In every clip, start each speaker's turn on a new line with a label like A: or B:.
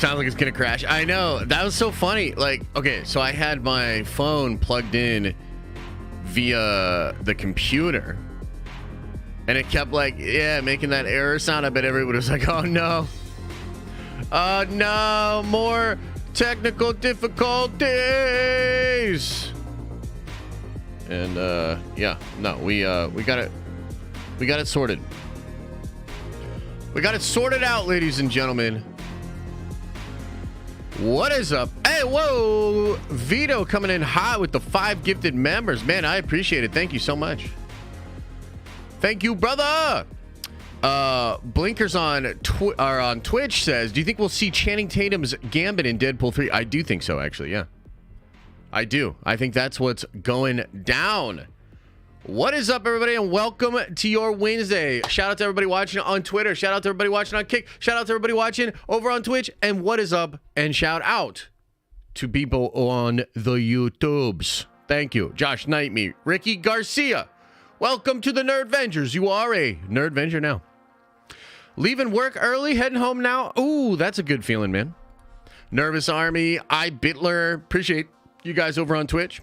A: Sounds like it's gonna crash. I know. That was so funny. Like, okay, so I had my phone plugged in via the computer, and it kept like, yeah, making that error sound. I bet everybody was like, oh no. Oh no, more technical difficulties. And yeah, no, we got it sorted. We got it sorted out, ladies and gentlemen. What is up? Hey, whoa! Vito coming in hot with the 5 gifted members. Man, I appreciate it. Thank you so much. Thank you, brother. Blinkers on Twitch says, do you think we'll see Channing Tatum's Gambit in Deadpool 3? I do think so, actually, yeah. I do. I think that's what's going down. What is up, everybody, and welcome to your Wednesday. Shout out to everybody watching on Twitter. Shout out to everybody watching on Kick. Shout out to everybody watching over on Twitch. And what is up? And shout out to people on the YouTubes. Thank you. Josh Nightmeat, Ricky Garcia. Welcome to the Nerd Vengers. You are a Nerd Venger now. Leaving work early, heading home now. Ooh, that's a good feeling, man. Nervous Army, Bitler. Appreciate you guys over on Twitch.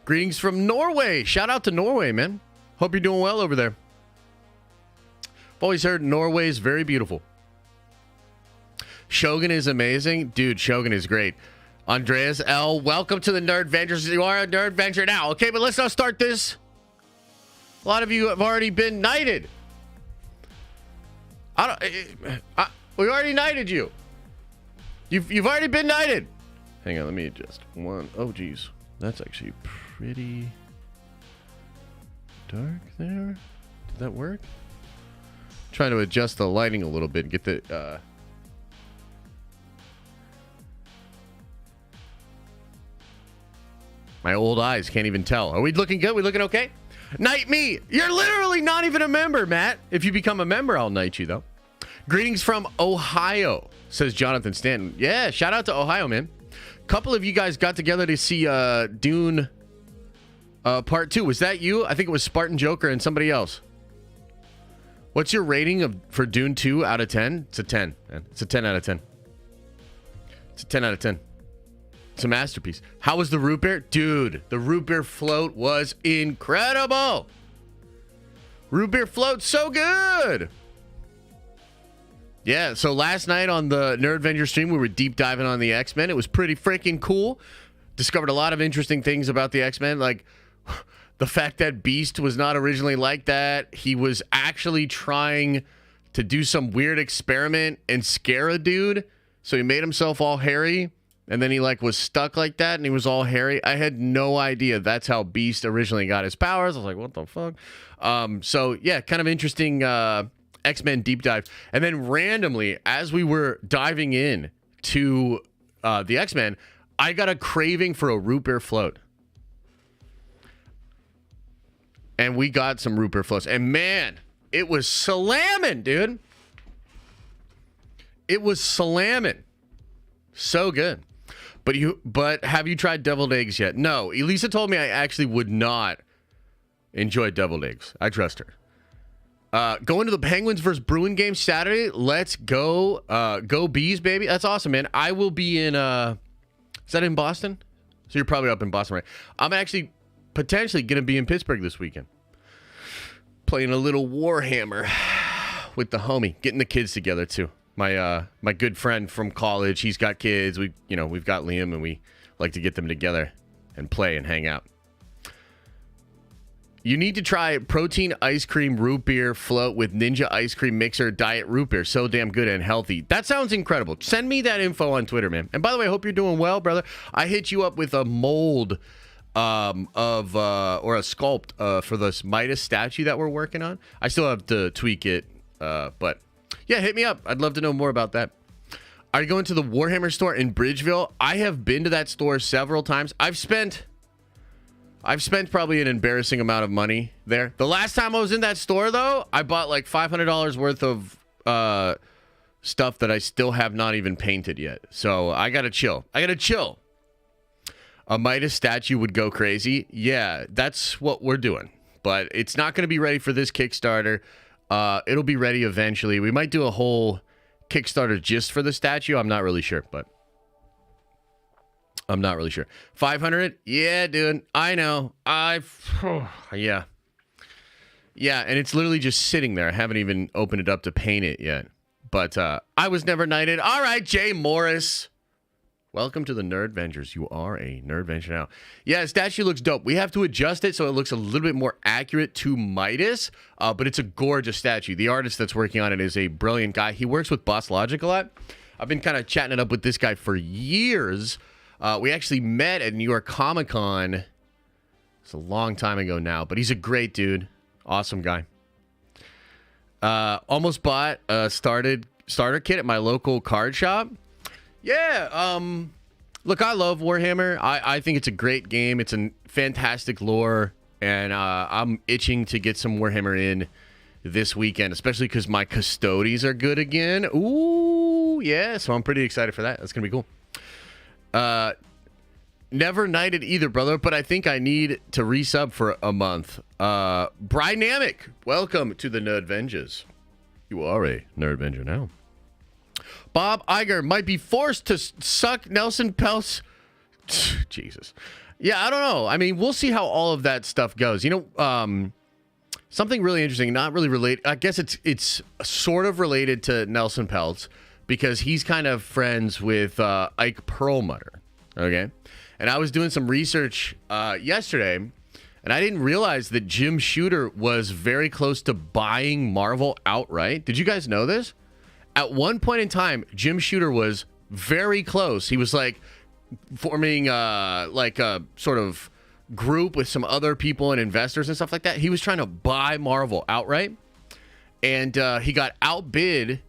A: Greetings from Norway. Shout out to Norway, man. Hope you're doing well over there. I've always heard Norway is very beautiful. Shogun is amazing. Dude, Shogun is great. Andreas L., welcome to the Nerd Vengers. You are a Nerd Venture now. Okay, but let's not start this. A lot of you have already been knighted. We already knighted you. You've already been knighted. Hang on, let me adjust one. Oh, geez. That's actually pretty dark there. Did that work? Trying to adjust the lighting a little bit. Get the my old eyes can't even tell. Are we looking good? We looking okay? Knight me. You're literally not even a member, Matt. If you become a member, I'll knight you though. Greetings from Ohio, says Jonathan Stanton. Yeah, shout out to Ohio, man. Couple of you guys got together to see Dune Part 2. Was that you? I think it was Spartan Joker and somebody else. What's your rating for Dune 2 out of 10? It's a 10, man. It's a 10 out of 10. It's a 10 out of 10. It's a masterpiece. How was the root beer? Dude, the root beer float was incredible. Root beer float, so good. Yeah, so last night on the Nerd Venger stream, we were deep diving on the X-Men. It was pretty freaking cool. Discovered a lot of interesting things about the X-Men, like the fact that Beast was not originally like that. He was actually trying to do some weird experiment and scare a dude. So he made himself all hairy, and then he like was stuck like that, and he was all hairy. I had no idea that's how Beast originally got his powers. I was like, what the fuck? So yeah, kind of interesting X-Men deep dive. And then randomly, as we were diving in to the X-Men, I got a craving for a root beer float. And we got some root beer floats. And man, it was slamming, dude. It was slamming. So good. But have you tried deviled eggs yet? No. Elisa told me I actually would not enjoy deviled eggs. I trust her. Going to the Penguins versus Bruin game Saturday. Let's go. Go Bees, baby. That's awesome, man. I will be in, is that in Boston? So you're probably up in Boston, right? I'm actually potentially going to be in Pittsburgh this weekend. Playing a little Warhammer with the homie. Getting the kids together, too. My good friend from college, he's got kids. We've got Liam, and we like to get them together and play and hang out. You need to try protein ice cream root beer float with Ninja Ice Cream Mixer Diet Root Beer. So damn good and healthy. That sounds incredible. Send me that info on Twitter, man. And by the way, I hope you're doing well, brother. I hit you up with a mold or a sculpt for this Midas statue that we're working on. I still have to tweak it, but yeah, hit me up. I'd love to know more about that. Are you going to the Warhammer store in Bridgeville? I have been to that store several times. I've spent probably an embarrassing amount of money there. The last time I was in that store, though, I bought like $500 worth of stuff that I still have not even painted yet. So I gotta chill. A Midas statue would go crazy. Yeah, that's what we're doing. But it's not going to be ready for this Kickstarter. It'll be ready eventually. We might do a whole Kickstarter just for the statue. I'm not really sure, but I'm not really sure. 500? Yeah, dude. I know. Yeah. Yeah, and it's literally just sitting there. I haven't even opened it up to paint it yet. But I was never knighted. All right, Jay Morris. Welcome to the Nerdvengers. You are a Nerdvenger now. Yeah, statue looks dope. We have to adjust it so it looks a little bit more accurate to Midas, but it's a gorgeous statue. The artist that's working on it is a brilliant guy. He works with Boss Logic a lot. I've been kind of chatting it up with this guy for years. We actually met at New York Comic Con. It's a long time ago now, but he's a great dude. Awesome guy. Almost bought a starter kit at my local card shop. Yeah, look, I love Warhammer. I think it's a great game. It's a fantastic lore, and I'm itching to get some Warhammer in this weekend, especially because my custodies are good again. Ooh, yeah, so I'm pretty excited for that. That's going to be cool. Never knighted either, brother, but I think I need to resub for a month. Brynamic, welcome to the Nerdvengers. You are a Nerdvenger now. Bob Iger might be forced to suck Nelson Peltz. Jesus. Yeah, I don't know. I mean, we'll see how all of that stuff goes. You know, something really interesting, not really related. I guess it's sort of related to Nelson Peltz because he's kind of friends with Ike Perlmutter. Okay. And I was doing some research yesterday, and I didn't realize that Jim Shooter was very close to buying Marvel outright. Did you guys know this? At one point in time, Jim Shooter was very close. He was like forming like a sort of group with some other people and investors and stuff like that. He was trying to buy Marvel outright, and he got outbid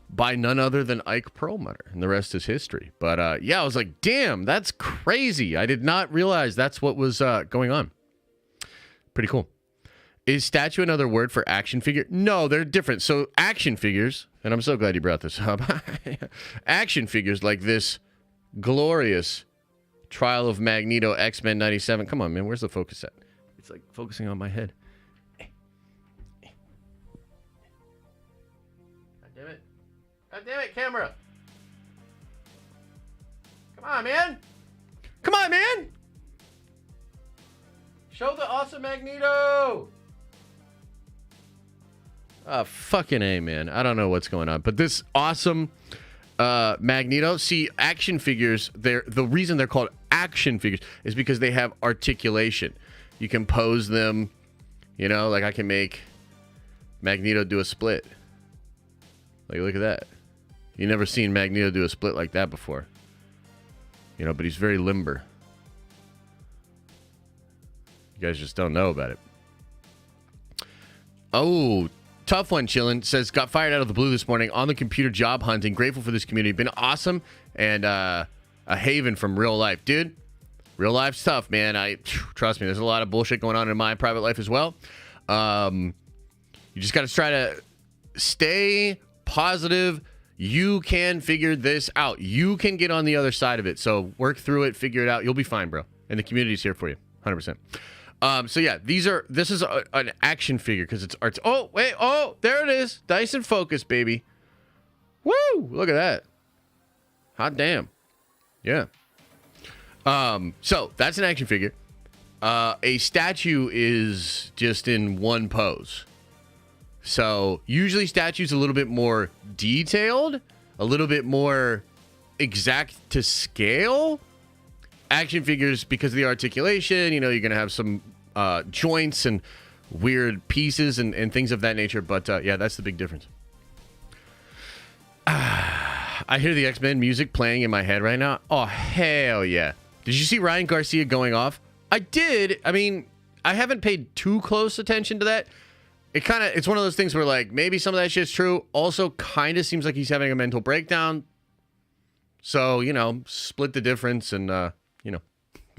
A: by none other than Ike Perlmutter, and the rest is history. But yeah, I was like, damn, that's crazy. I did not realize that's what was going on. Pretty cool. Is statue another word for action figure? No, they're different. So action figures, and I'm so glad you brought this up. Action figures like this glorious Trial of Magneto X-Men 97. Come on, man. Where's the focus at? It's like focusing on my head. God damn it. God damn it, camera. Come on, man. Come on, man. Show the awesome Magneto. Fucking A, man. I don't know what's going on. But this awesome Magneto, see, action figures, the reason they're called action figures is because they have articulation. You can pose them, you know, like I can make Magneto do a split. Like, look at that. You never seen Magneto do a split like that before. You know, but he's very limber. You guys just don't know about it. Oh, Tough One chillin' says, got fired out of the blue this morning on the computer job hunting. Grateful for this community. Been awesome and a haven from real life. Dude, real life's tough, man. Trust me, there's a lot of bullshit going on in my private life as well. You just got to try to stay positive. You can figure this out. You can get on the other side of it. So work through it, figure it out. You'll be fine, bro. And the community's here for you, 100%. So yeah, this is an action figure because it's art. Oh, wait. Oh, there it is. Dyson Focus, baby. Woo! Look at that. Hot damn. Yeah. So that's an action figure. A statue is just in one pose. So usually statues a little bit more detailed, a little bit more exact to scale. Action figures, because of the articulation, you know, you're going to have some joints and weird pieces and things of that nature. But yeah, that's the big difference. I hear the X-Men music playing in my head right now. Oh, hell yeah. Did you see Ryan Garcia going off? I did. I mean, I haven't paid too close attention to that. It's one of those things where, like, maybe some of that shit's true. Also, kind of seems like he's having a mental breakdown. So, you know, split the difference and, you know,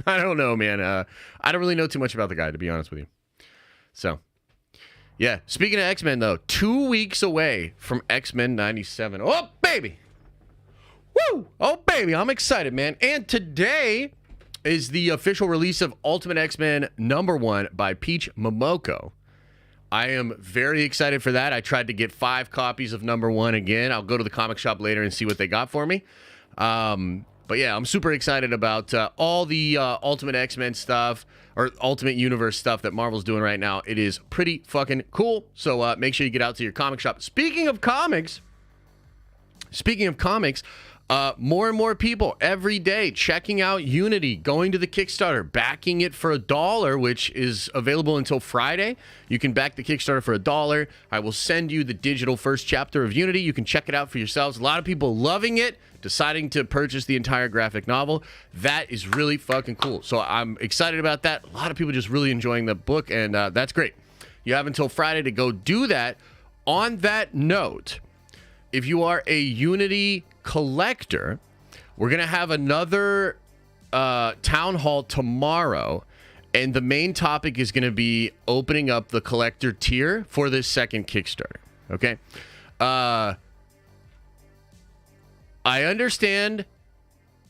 A: I don't know, man. I don't really know too much about the guy, to be honest with you. So, yeah. Speaking of X-Men, though, 2 weeks away from X-Men 97. Oh, baby. Woo! Oh, baby. I'm excited, man. And today is the official release of Ultimate X-Men #1 by Peach Momoko. I am very excited for that. I tried to get 5 copies of #1 again. I'll go to the comic shop later and see what they got for me. But yeah, I'm super excited about all the Ultimate X-Men stuff or Ultimate Universe stuff that Marvel's doing right now. It is pretty fucking cool. So make sure you get out to your comic shop. Speaking of comics, more and more people every day checking out Unity, going to the Kickstarter, backing it for $1, which is available until Friday. You can back the Kickstarter for $1. I will send you the digital first chapter of Unity. You can check it out for yourselves. A lot of people loving it, deciding to purchase the entire graphic novel. That is really fucking cool. So I'm excited about that. A lot of people just really enjoying the book, and that's great. You have until Friday to go do that. On that note, if you are a Unity collector, we're going to have another town hall tomorrow, and the main topic is going to be opening up the collector tier for this second Kickstarter. Okay? I understand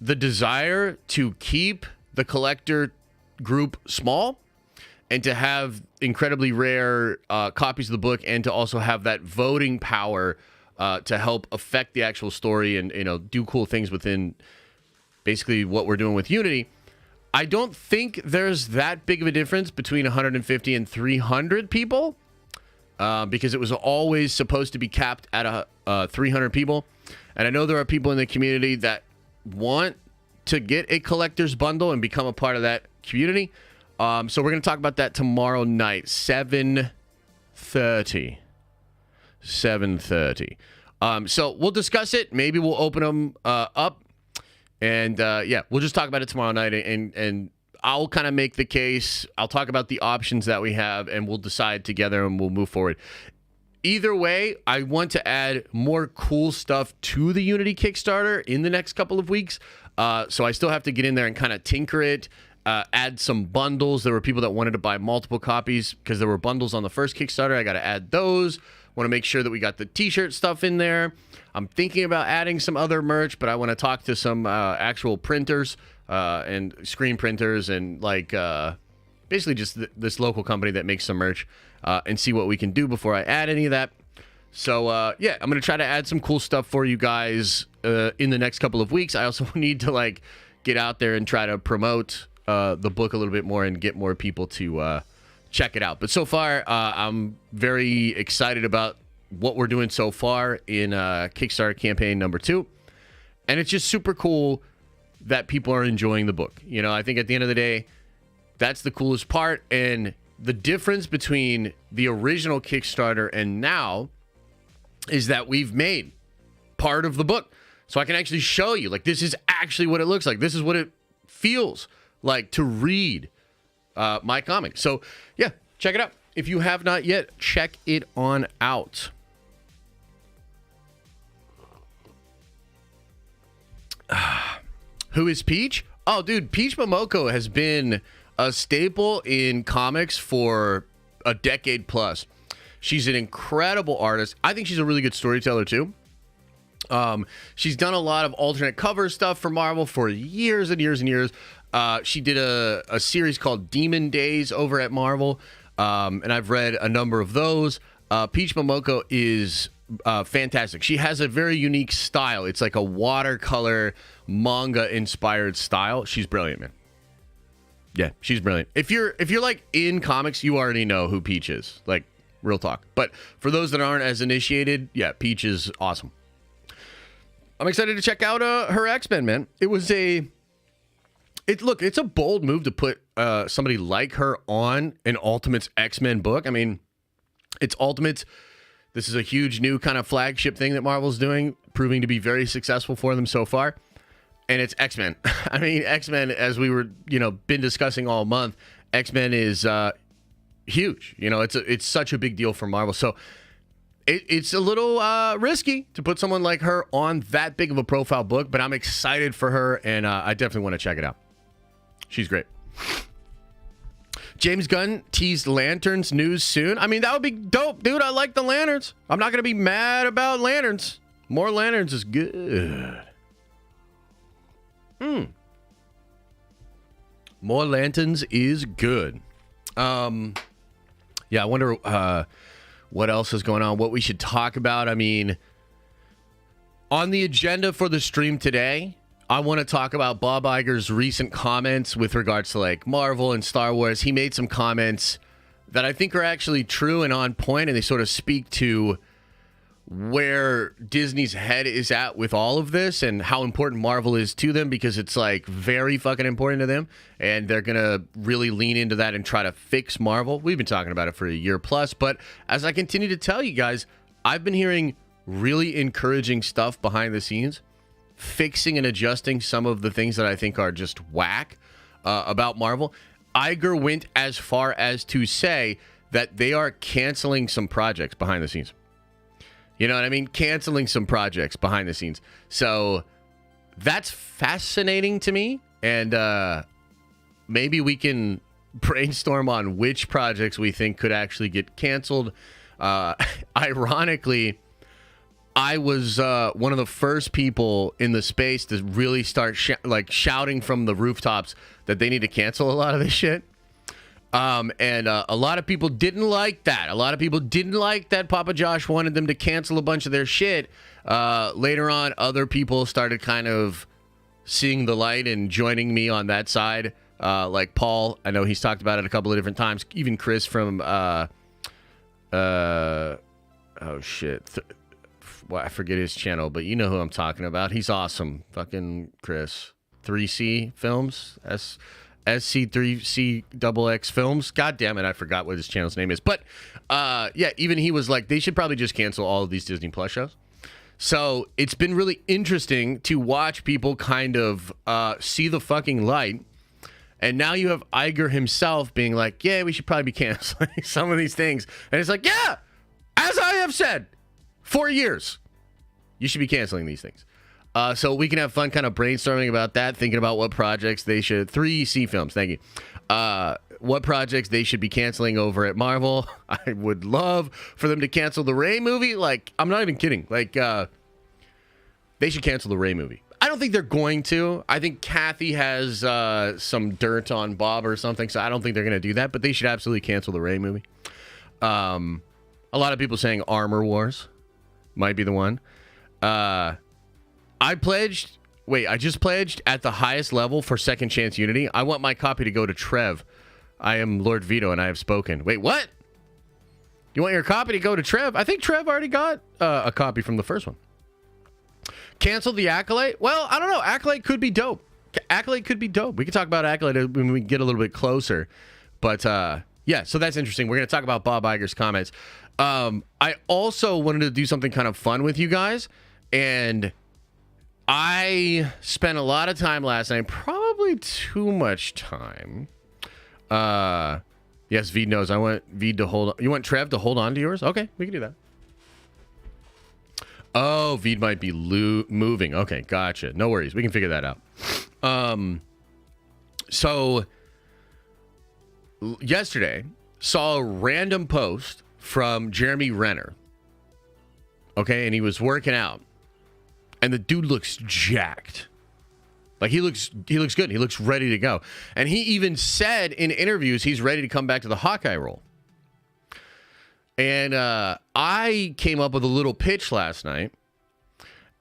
A: the desire to keep the collector group small and to have incredibly rare copies of the book, and to also have that voting power to help affect the actual story and, you know, do cool things within basically what we're doing with Unity. I don't think there's that big of a difference between 150 and 300 people because it was always supposed to be capped at 300 people. And I know there are people in the community that want to get a collector's bundle and become a part of that community. So we're going to talk about that tomorrow night, 7:30. 7:30. So we'll discuss it. Maybe we'll open them up. And yeah, we'll just talk about it tomorrow night. And I'll kind of make the case. I'll talk about the options that we have, and we'll decide together, and we'll move forward. Either way, I want to add more cool stuff to the Unity Kickstarter in the next couple of weeks. So I still have to get in there and kind of tinker it, add some bundles. There were people that wanted to buy multiple copies because there were bundles on the first Kickstarter. I got to add those. Want to make sure that we got the t-shirt stuff in there. I'm thinking about adding some other merch, but I want to talk to some actual printers and screen printers and like basically just this local company that makes some merch and see what we can do before I add any of that. So yeah, I'm going to try to add some cool stuff for you guys in the next couple of weeks. I also need to like get out there and try to promote the book a little bit more and get more people to check it out. But so far, I'm very excited about what we're doing so far in Kickstarter campaign #2. And it's just super cool that people are enjoying the book. You know, I think at the end of the day, that's the coolest part. And the difference between the original Kickstarter and now is that we've made part of the book. So I can actually show you, like, this is actually what it looks like. This is what it feels like to read my comic. So yeah, check it out. If you have not yet, check it on out. Who is Peach? Oh, dude, Peach Momoko has been a staple in comics for a decade plus. She's an incredible artist. I think she's a really good storyteller too. She's done a lot of alternate cover stuff for Marvel for years and years and years. She did a series called Demon Days over at Marvel, and I've read a number of those. Peach Momoko is fantastic. She has a very unique style. It's like a watercolor manga-inspired style. She's brilliant, man. Yeah, she's brilliant. If you're like in comics, you already know who Peach is. Like, real talk. But for those that aren't as initiated, yeah, Peach is awesome. I'm excited to check out her X-Men, man. It's a bold move to put somebody like her on an Ultimates X-Men book. I mean, it's Ultimates. This is a huge new kind of flagship thing that Marvel's doing, proving to be very successful for them so far. And it's X-Men. I mean, X-Men, as we were, been discussing all month, X-Men is huge. It's such a big deal for Marvel. So it's a little risky to put someone like her on that big of a profile book, but I'm excited for her, and I definitely want to check it out. She's great. James Gunn teased Lanterns news soon. I mean, that would be dope, dude. I like the Lanterns. I'm not going to be mad about Lanterns. More Lanterns is good. More Lanterns is good. Yeah, I wonder what else is going on, what we should talk about. I mean, on the agenda for the stream today, I want to talk about Bob Iger's recent comments with regards to like Marvel and Star Wars. He made some comments that I think are actually true and on point, and they sort of speak to where Disney's head is at with all of this and how important Marvel is to them, because it's like very fucking important to them, and they're gonna really lean into that and try to fix Marvel. We've been talking about it for a year plus, but as I continue to tell you guys, I've been hearing really encouraging stuff behind the scenes, fixing and adjusting some of the things that I think are just whack about Marvel. Iger went as far as to say that they are canceling some projects behind the scenes. You know what I mean? Canceling some projects behind the scenes. So that's fascinating to me. And maybe we can brainstorm on which projects we think could actually get canceled. Ironically, I was one of the first people in the space to really start shouting from the rooftops that they need to cancel a lot of this shit. And a lot of people didn't like that. A lot of people didn't like that Papa Josh wanted them to cancel a bunch of their shit. Later on, other people started kind of seeing the light and joining me on that side. Like Paul, I know he's talked about it a couple of different times. Even Chris from, oh shit. Well, I forget his channel, but you know who I'm talking about. He's awesome. Fucking Chris. 3C Films. SC3CXX Films. God damn it, I forgot what his channel's name is. But, yeah, even he was like, they should probably just cancel all of these Disney Plus shows. So it's been really interesting to watch people kind of see the fucking light. And now you have Iger himself being like, yeah, we should probably be canceling some of these things. And it's like, yeah, as I have said for years, you should be canceling these things. So we can have fun kind of brainstorming about that, thinking about what projects they should... 3C Films, thank you. What projects they should be canceling over at Marvel. I would love for them to cancel the Rey movie. Like, I'm not even kidding. Like, they should cancel the Rey movie. I don't think they're going to. I think Kathy has some dirt on Bob or something, so I don't think they're going to do that. But they should absolutely cancel the Rey movie. A lot of people saying Armor Wars might be the one. I just pledged at the highest level for Second Chance Unity. I want my copy to go to Trev. I am Lord Vito and I have spoken. Wait, what? You want your copy to go to Trev? I think Trev already got a copy from the first one. Cancel the Acolyte? Well, I don't know. Acolyte could be dope. Acolyte could be dope. We can talk about Acolyte when we get a little bit closer. But, yeah, so that's interesting. We're going to talk about Bob Iger's comments. I also wanted to do something kind of fun with you guys. And I spent a lot of time last night, probably too much time. Yes, Veed knows. I want Veed to hold on. You want Trev to hold on to yours? Okay, we can do that. Oh, Veed might be moving. Okay, gotcha. No worries. We can figure that out. So, yesterday, saw a random post from Jeremy Renner. Okay, and he was working out. And the dude looks jacked. Like, he looks good. He looks ready to go. And he even said in interviews he's ready to come back to the Hawkeye role. And I came up with a little pitch last night.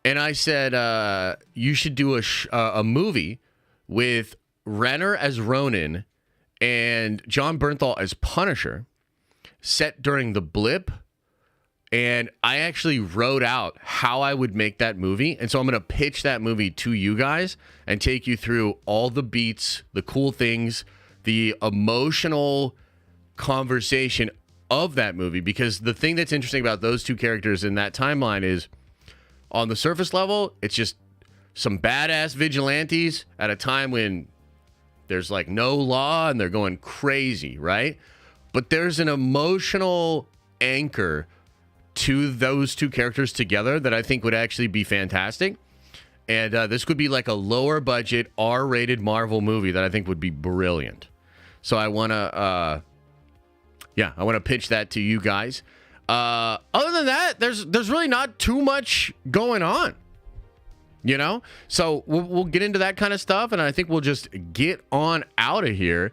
A: And I said, you should do a movie with Renner as Ronin and John Bernthal as Punisher, set during the blip. And I actually wrote out how I would make that movie. And so I'm going to pitch that movie to you guys and take you through all the beats, the cool things, the emotional conversation of that movie. Because the thing that's interesting about those two characters in that timeline is, on the surface level, it's just some badass vigilantes at a time when there's like no law and they're going crazy, right? But there's an emotional anchor to those two characters together that I think would actually be fantastic. And this could be like a lower budget R-rated Marvel movie that I think would be brilliant. So I want to, I want to pitch that to you guys. Other than that, there's really not too much going on, you know? So we'll get into that kind of stuff, and I think we'll just get on out of here.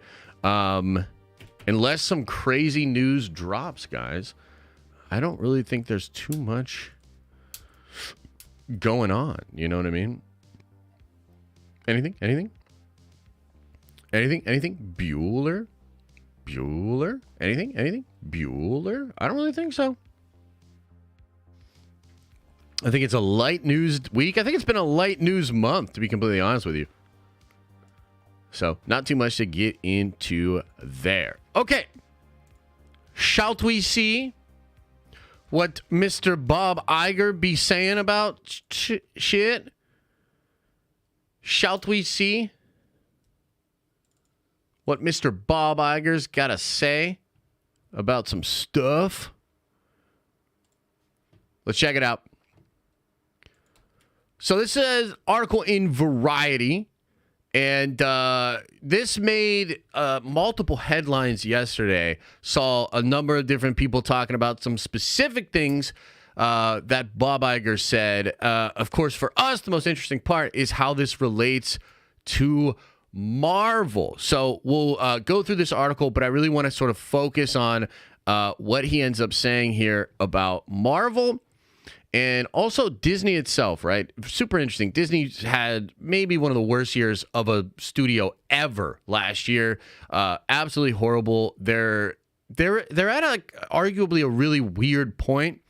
A: unless some crazy news drops, guys, I don't really think there's too much going on. You know what I mean? Anything? Bueller? Anything? Bueller? I don't really think so. I think it's a light news week. I think it's been a light news month, to be completely honest with you. So, not too much to get into there. Okay. Shall we see what Mr. Bob Iger be saying about shit? Shall we see what Mr. Bob Iger's got to say about some stuff? Let's check it out. So this is an article in Variety, and this made multiple headlines yesterday. Saw a number of different people talking about some specific things that Bob Iger said. Of course, for us, the most interesting part is how this relates to Marvel. So we'll go through this article, but I really want to sort of focus on what he ends up saying here about Marvel. And also Disney itself, right? Super interesting. Disney's had maybe one of the worst years of a studio ever last year. Absolutely horrible. They're at arguably a really weird point,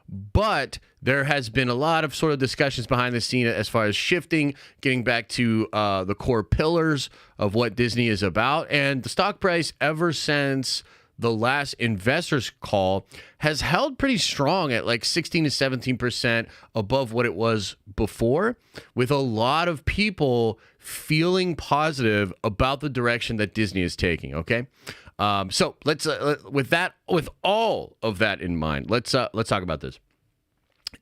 A: but there has been a lot of sort of discussions behind the scene as far as shifting, getting back to the core pillars of what Disney is about. And the stock price ever since the last investors call has held pretty strong at like 16 to 17% above what it was before, with a lot of people feeling positive about the direction that Disney is taking. Okay. So let's, with all of that in mind, let's talk about this.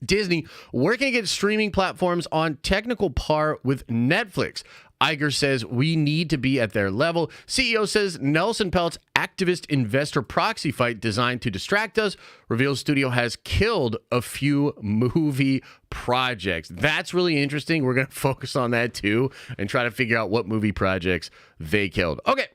A: Disney working to get streaming platforms on technical par with Netflix. Iger says we need to be at their level. CEO says Nelson Peltz activist investor proxy fight designed to distract us. Reveals studio has killed a few movie projects. That's really interesting. We're going to focus on that too and try to figure out what movie projects they killed. Okay.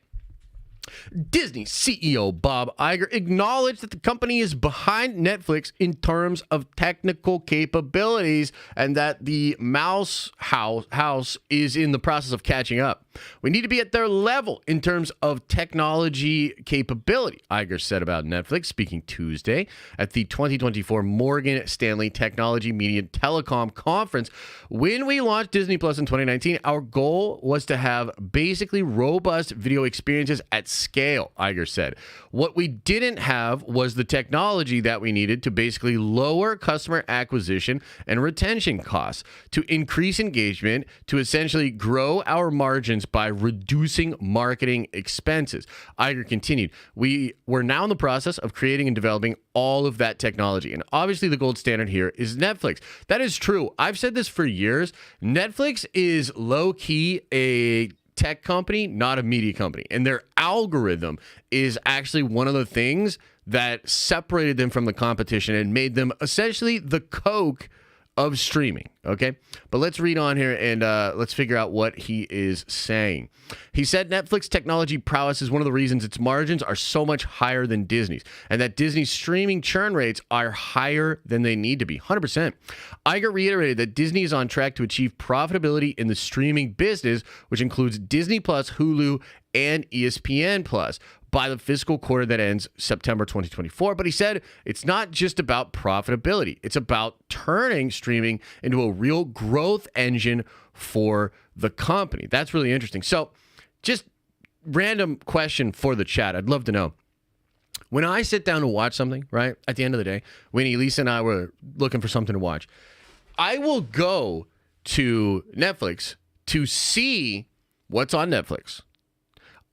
A: Disney CEO Bob Iger acknowledged that the company is behind Netflix in terms of technical capabilities and that the Mouse House is in the process of catching up. We need to be at their level in terms of technology capability, Iger said about Netflix, speaking Tuesday at the 2024 Morgan Stanley Technology Media Telecom Conference. When we launched Disney Plus in 2019, our goal was to have basically robust video experiences at scale, Iger said. What we didn't have was the technology that we needed to basically lower customer acquisition and retention costs, to increase engagement, to essentially grow our margins by reducing marketing expenses. Iger continued, we're now in the process of creating and developing all of that technology. And obviously the gold standard here is Netflix. That is true. I've said this for years. Netflix is low-key a tech company, not a media company. And their algorithm is actually one of the things that separated them from the competition and made them essentially the Coke of streaming. Okay, but let's read on here and let's figure out what he is saying. He said Netflix technology prowess is one of the reasons its margins are so much higher than Disney's, and that Disney's streaming churn rates are higher than they need to be. 100%. Iger reiterated that Disney is on track to achieve profitability in the streaming business, which includes Disney Plus, Hulu, and ESPN Plus, by the fiscal quarter that ends September 2024. But he said it's not just about profitability. It's about turning streaming into a real growth engine for the company. That's really interesting. So just random question for the chat. I'd love to know. When I sit down to watch something, right, at the end of the day, when Elisa and I were looking for something to watch, I will go to Netflix to see what's on Netflix.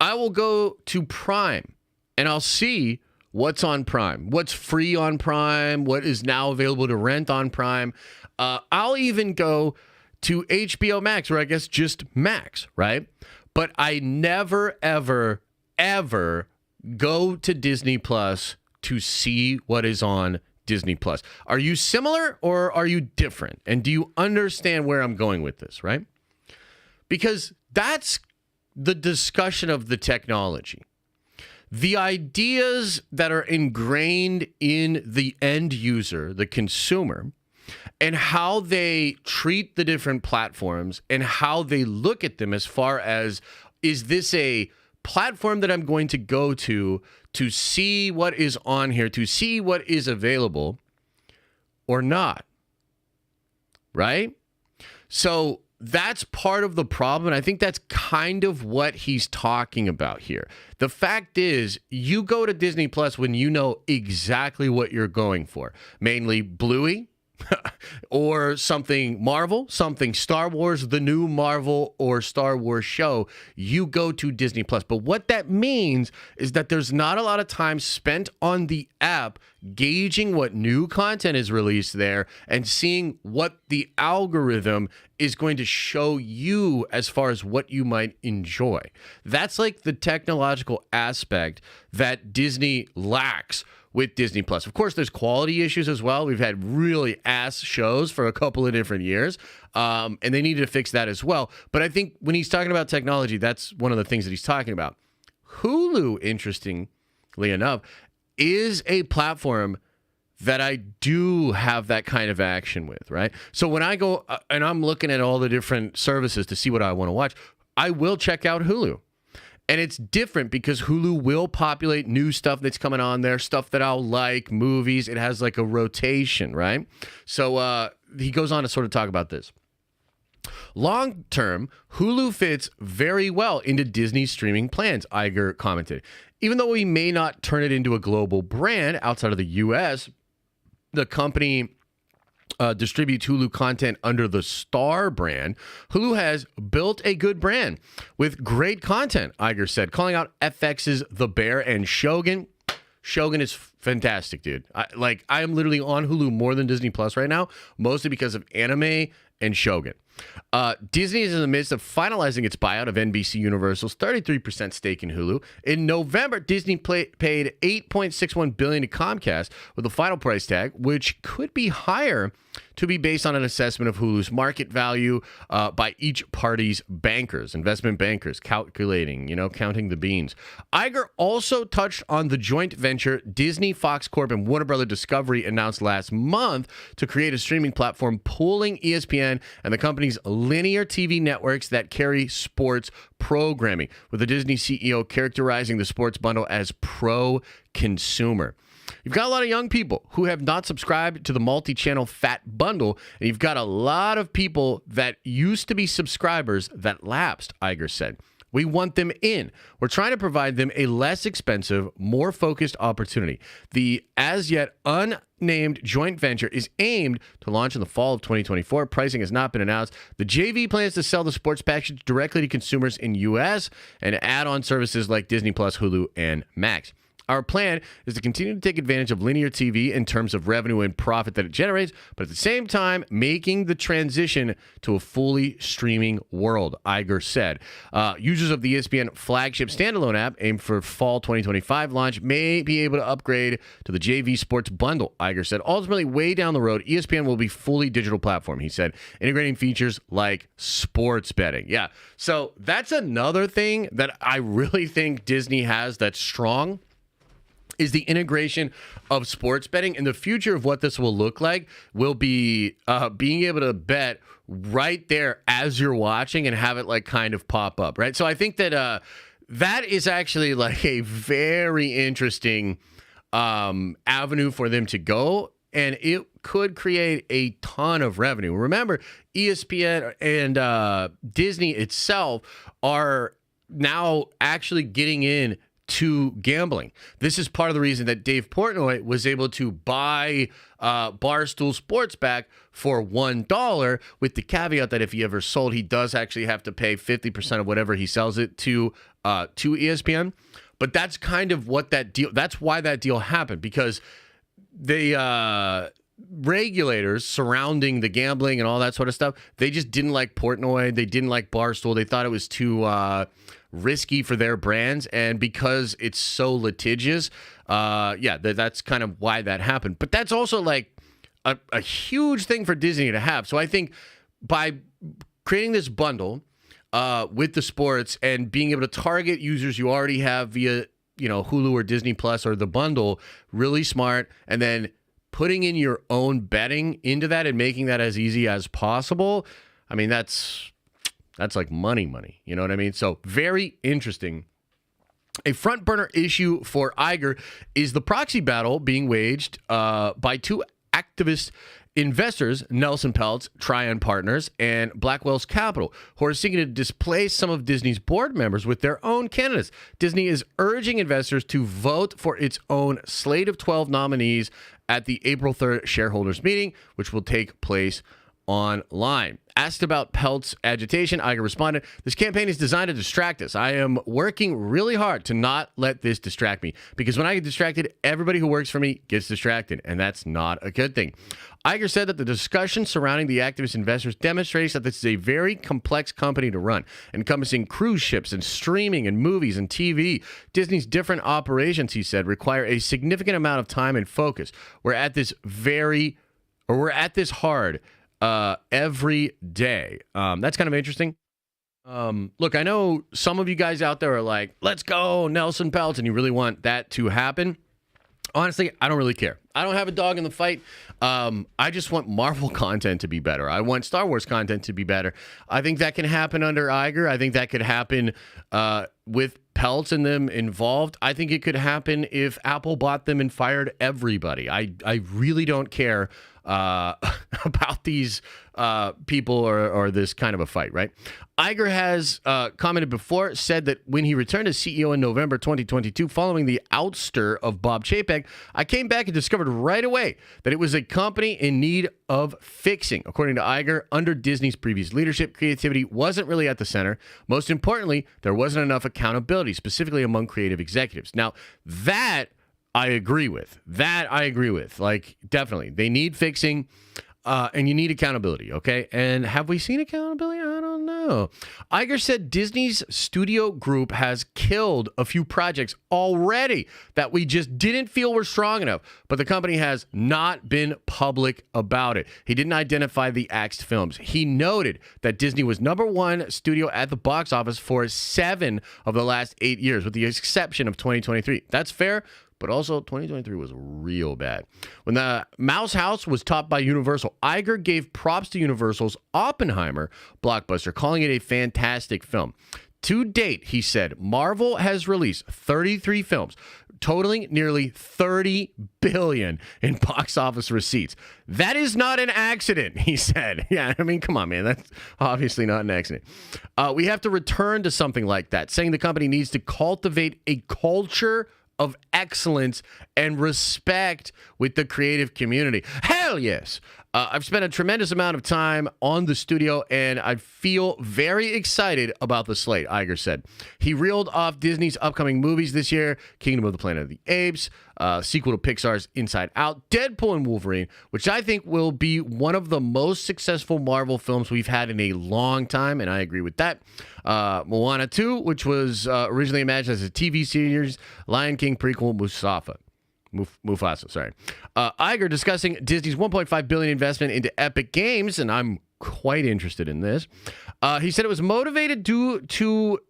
A: I will go to Prime and I'll see what's on Prime, what's free on Prime, what is now available to rent on Prime. I'll even go to HBO Max, or I guess just Max, right? But I never, ever, ever go to Disney Plus to see what is on Disney Plus. Are you similar or are you different? And do you understand where I'm going with this, right? Because that's the discussion of the technology. the ideas that are ingrained in the end user, the consumer, and how they treat the different platforms and how they look at them as far as, is this a platform that I'm going to go to see what is on here, to see what is available or not, right? So that's part of the problem. And I think that's kind of what he's talking about here. The fact is, you go to Disney Plus when you know exactly what you're going for, mainly Bluey, or something Marvel, something Star Wars, the new Marvel or Star Wars show, you go to Disney Plus. But what that means is that there's not a lot of time spent on the app gauging what new content is released there and seeing what the algorithm is going to show you as far as what you might enjoy. That's like the technological aspect that Disney lacks with Disney Plus. Of course, there's quality issues as well. We've had really ass shows for a couple of different years, and they needed to fix that as well. But I think when he's talking about technology, that's one of the things that he's talking about. Hulu, interestingly enough, is a platform that I do have that kind of action with, right? So when I go and I'm looking at all the different services to see what I want to watch, I will check out Hulu. And it's different because Hulu will populate new stuff that's coming on there, stuff that I'll like, movies. It has like a rotation, right? So he goes on to sort of talk about this. Long term, Hulu fits very well into Disney's streaming plans, Iger commented. Even though we may not turn it into a global brand outside of the U.S., the company distributes Hulu content under the Star brand. Hulu has built a good brand with great content, Iger said, calling out FX's The Bear and Shogun. Shogun is fantastic, dude. I am literally on Hulu more than Disney Plus right now, mostly because of anime and Shogun. Disney is in the midst of finalizing its buyout of NBC Universal's 33% stake in Hulu. In November, Disney paid $8.61 billion to Comcast with a final price tag, which could be higher to be based on an assessment of Hulu's market value by each party's bankers, investment bankers, calculating, counting the beans. Iger also touched on the joint venture Disney, Fox Corp, and Warner Bros. Discovery announced last month to create a streaming platform pooling ESPN and the company's linear TV networks that carry sports programming, with the Disney CEO characterizing the sports bundle as pro-consumer. You've got a lot of young people who have not subscribed to the multi-channel fat bundle, and you've got a lot of people that used to be subscribers that lapsed, Iger said. We want them in. We're trying to provide them a less expensive, more focused opportunity. The as yet unnamed joint venture is aimed to launch in the fall of 2024. Pricing has not been announced. The JV plans to sell the sports package directly to consumers in U.S. and add on services like Disney Plus, Hulu, and Max. Our plan is to continue to take advantage of linear TV in terms of revenue and profit that it generates, but at the same time, making the transition to a fully streaming world, Iger said. Users of the ESPN flagship standalone app, aimed for fall 2025 launch, may be able to upgrade to the JV Sports Bundle, Iger said. Ultimately, way down the road, ESPN will be fully digital platform, he said, integrating features like sports betting. Yeah, so that's another thing that I really think Disney has that's strong, is the integration of sports betting. And the future of what this will look like will be being able to bet right there as you're watching and have it like kind of pop up, right? So I think that that is actually like a very interesting avenue for them to go, and it could create a ton of revenue. Remember, ESPN and Disney itself are now actually getting in to gambling. This is part of the reason that Dave Portnoy was able to buy Barstool Sports back for $1, with the caveat that if he ever sold, he does actually have to pay 50% of whatever he sells it to ESPN. But that's kind of what that deal, that's why that deal happened, because the regulators surrounding the gambling and all that sort of stuff, they just didn't like Portnoy. They didn't like Barstool. They thought it was too risky for their brands, and because it's so litigious, that's kind of why that happened. But that's also like a huge thing for Disney to have. So I think by creating this bundle with the sports and being able to target users you already have via Hulu or Disney Plus or the bundle, really smart, and then putting in your own betting into that and making that as easy as possible. I mean, that's like money. You know what I mean? So very interesting. A front burner issue for Iger is the proxy battle being waged by two activist investors, Nelson Peltz, Trian Partners, and Blackwell's Capital, who are seeking to displace some of Disney's board members with their own candidates. Disney is urging investors to vote for its own slate of 12 nominees at the April 3rd shareholders meeting, which will take place online. Asked about Peltz's agitation, Iger responded, "This campaign is designed to distract us. I am working really hard to not let this distract me, because when I get distracted, everybody who works for me gets distracted, and that's not a good thing." Iger said that the discussion surrounding the activist investors demonstrates that this is a very complex company to run, encompassing cruise ships and streaming and movies and TV. Disney's different operations, he said, require a significant amount of time and focus. We're at this hard every day. That's kind of interesting. Look, I know some of you guys out there are like, let's go, Nelson Peltz, and you really want that to happen. Honestly, I don't really care. I don't have a dog in the fight. I just want Marvel content to be better. I want Star Wars content to be better. I think that can happen under Iger. I think that could happen with Peltz and them involved. I think it could happen if Apple bought them and fired everybody. I really don't care about these people or this kind of a fight, right? Iger has commented before, said that when he returned as CEO in November 2022, following the ouster of Bob Chapek, I came back and discovered right away that it was a company in need of fixing. According to Iger, under Disney's previous leadership, creativity wasn't really at the center. Most importantly, there wasn't enough accountability, specifically among creative executives. Now, that I agree with. Like, definitely. They need fixing, and you need accountability, okay? And have we seen accountability? I don't know. Iger said Disney's studio group has killed a few projects already that we just didn't feel were strong enough, but the company has not been public about it. He didn't identify the axed films. He noted that Disney was #1 studio at the box office for 7 of the last 8 years, with the exception of 2023. That's fair. But also, 2023 was real bad. When the Mouse House was topped by Universal, Iger gave props to Universal's Oppenheimer blockbuster, calling it a fantastic film. To date, he said, Marvel has released 33 films, totaling nearly $30 billion in box office receipts. That is not an accident, he said. Yeah, I mean, come on, man. That's obviously not an accident. We have to return to something like that, saying the company needs to cultivate a culture of excellence and respect with the creative community. Hell yes. I've spent a tremendous amount of time on the studio, and I feel very excited about the slate, Iger said. He reeled off Disney's upcoming movies this year: Kingdom of the Planet of the Apes, sequel to Pixar's Inside Out, Deadpool and Wolverine, which I think will be one of the most successful Marvel films we've had in a long time, and I agree with that. Moana 2, which was originally imagined as a TV series, Lion King prequel, Mufasa, sorry. Iger discussing Disney's $1.5 billion investment into Epic Games, and I'm quite interested in this. He said it was motivated to do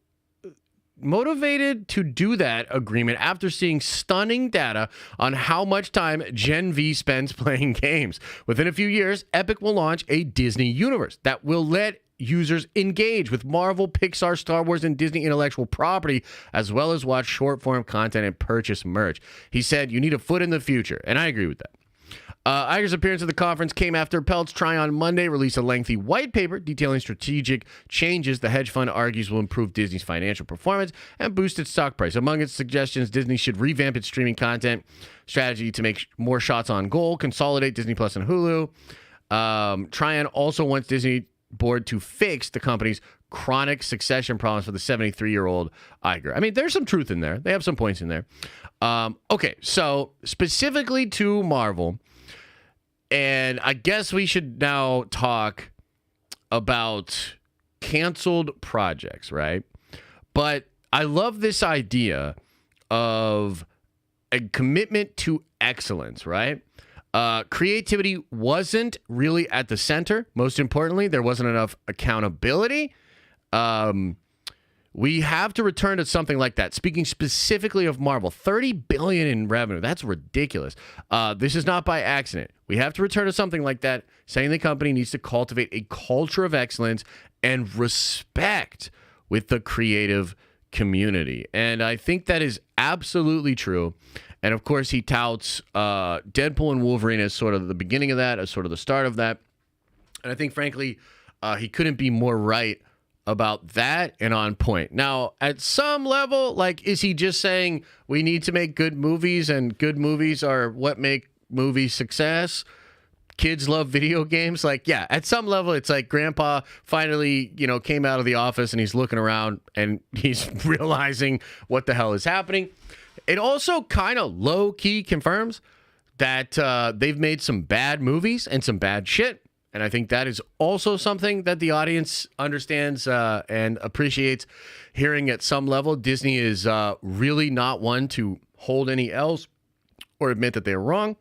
A: that agreement after seeing stunning data on how much time Gen V spends playing games. Within a few years, Epic will launch a Disney universe that will let users engage with Marvel, Pixar, Star Wars, and Disney intellectual property, as well as watch short-form content and purchase merch. He said, you need a foot in the future, and I agree with that. Iger's appearance at the conference came after Peltz Try on Monday released a lengthy white paper detailing strategic changes the hedge fund argues will improve Disney's financial performance and boost its stock price. Among its suggestions, Disney should revamp its streaming content strategy to make more shots on goal, consolidate Disney Plus and Hulu. Tryon also wants Disney board to fix the company's chronic succession problems for the 73-year-old Iger. I mean, there's some truth in there. They have some points in there. Okay, so specifically to Marvel, and I guess we should now talk about canceled projects, right? But I love this idea of a commitment to excellence, right? Creativity wasn't really at the center. Most importantly, there wasn't enough accountability. We have to return to something like that. Speaking specifically of Marvel, $30 billion in revenue. That's ridiculous. This is not by accident. We have to return to something like that, saying the company needs to cultivate a culture of excellence and respect with the creative community. And I think that is absolutely true. And of course, he touts Deadpool and Wolverine as sort of the beginning of that, as sort of the start of that. And I think, frankly, he couldn't be more right about that and on point. Now, at some level, like, is he just saying we need to make good movies and good movies are what make movies success? Kids love video games. Like, yeah, at some level, it's like grandpa finally, came out of the office and he's looking around and he's realizing what the hell is happening. It also kind of low key confirms that they've made some bad movies and some bad shit. And I think that is also something that the audience understands and appreciates hearing at some level. Disney is really not one to hold any L's or admit that they're wrong.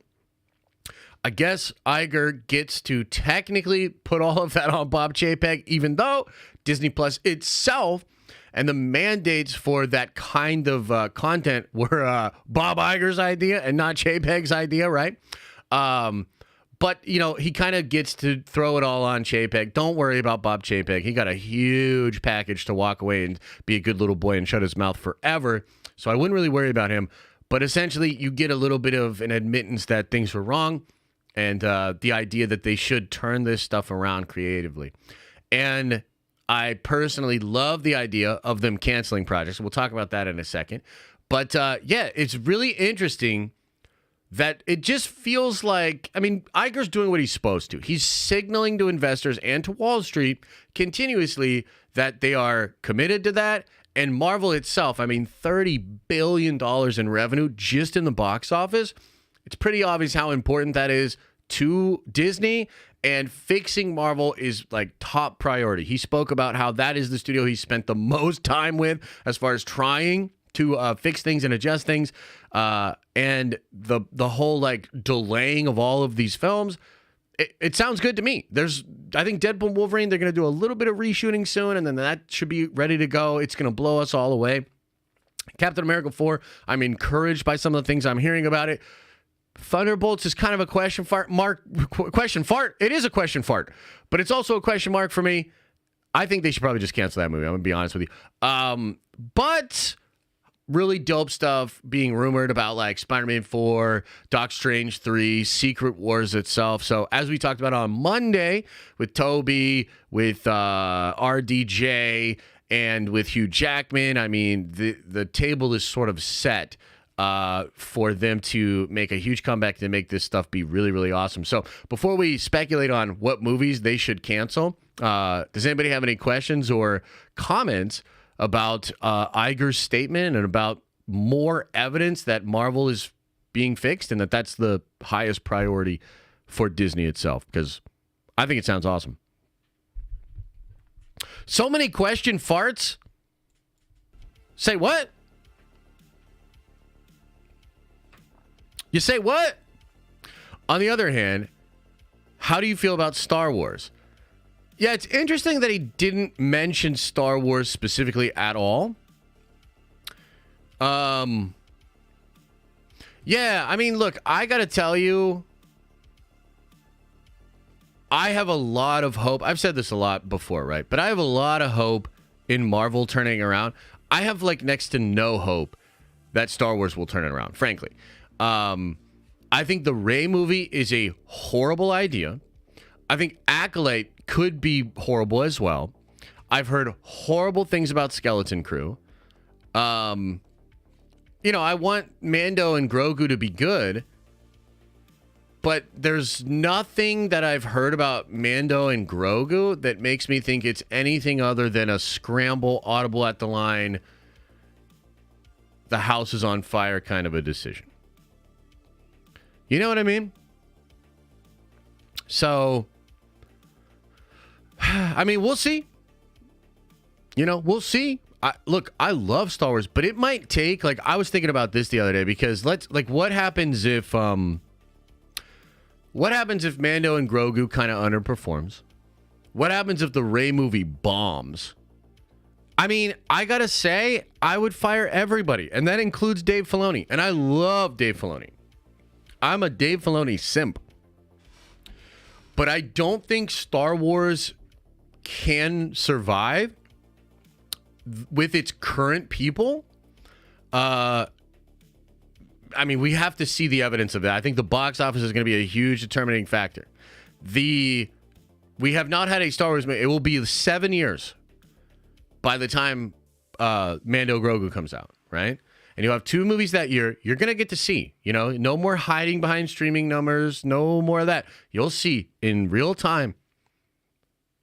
A: I guess Iger gets to technically put all of that on Bob Chapek, even though Disney Plus itself and the mandates for that kind of content were Bob Iger's idea and not Chapek's idea, right? But, he kind of gets to throw it all on Chapek. Don't worry about Bob Chapek. He got a huge package to walk away and be a good little boy and shut his mouth forever. So I wouldn't really worry about him. But essentially, you get a little bit of an admittance that things were wrong and the idea that they should turn this stuff around creatively. And I personally love the idea of them canceling projects. We'll talk about that in a second. But, yeah, it's really interesting that it just feels like, Iger's doing what he's supposed to. He's signaling to investors and to Wall Street continuously that they are committed to that. And Marvel itself, $30 billion in revenue just in the box office. It's pretty obvious how important that is to Disney, and fixing Marvel is like top priority. He spoke about how that is the studio he spent the most time with as far as trying to fix things and adjust things. And the whole like delaying of all of these films, it sounds good to me. I think Deadpool and Wolverine, they're going to do a little bit of reshooting soon, and then that should be ready to go. It's going to blow us all away. Captain America 4, I'm encouraged by some of the things I'm hearing about it. Thunderbolts is kind of a question mark. It is a question fart, but it's also a question mark for me. I think they should probably just cancel that movie. I'm going to be honest with you. But really dope stuff being rumored about, like Spider-Man 4, Doc Strange 3, Secret Wars itself. So as we talked about on Monday with Toby, with RDJ, and with Hugh Jackman, the table is sort of set for them to make a huge comeback to make this stuff be really, really awesome. So before we speculate on what movies they should cancel, does anybody have any questions or comments about Iger's statement and about more evidence that Marvel is being fixed and that that's the highest priority for Disney itself? Because I think it sounds awesome. So many question farts. Say what? You say what? On the other hand, how do you feel about Star Wars? Yeah, it's interesting that he didn't mention Star Wars specifically at all. Yeah, look, I gotta tell you, I have a lot of hope. I've said this a lot before, right? But I have a lot of hope in Marvel turning around. I have like next to no hope that Star Wars will turn it around, frankly. I think the Rey movie is a horrible idea. I think Acolyte could be horrible as well. I've heard horrible things about Skeleton Crew. I want Mando and Grogu to be good, but there's nothing that I've heard about Mando and Grogu that makes me think it's anything other than a scramble, audible at the line, the house is on fire kind of a decision. You know what I mean? So, we'll see. We'll see. Look, I love Star Wars, but it might take, I was thinking about this the other day because what happens if Mando and Grogu kind of underperforms? What happens if the Rey movie bombs? I mean, I gotta say, I would fire everybody, and that includes Dave Filoni. And I love Dave Filoni. I'm a Dave Filoni simp. But I don't think Star Wars can survive with its current people. I mean, we have to see the evidence of that. I think the box office is going to be a huge determining factor. We have not had a Star Wars movie. It will be 7 years by the time Mando Grogu comes out, right? And you'll have 2 movies that year. You're going to get to see, no more hiding behind streaming numbers, no more of that. You'll see in real time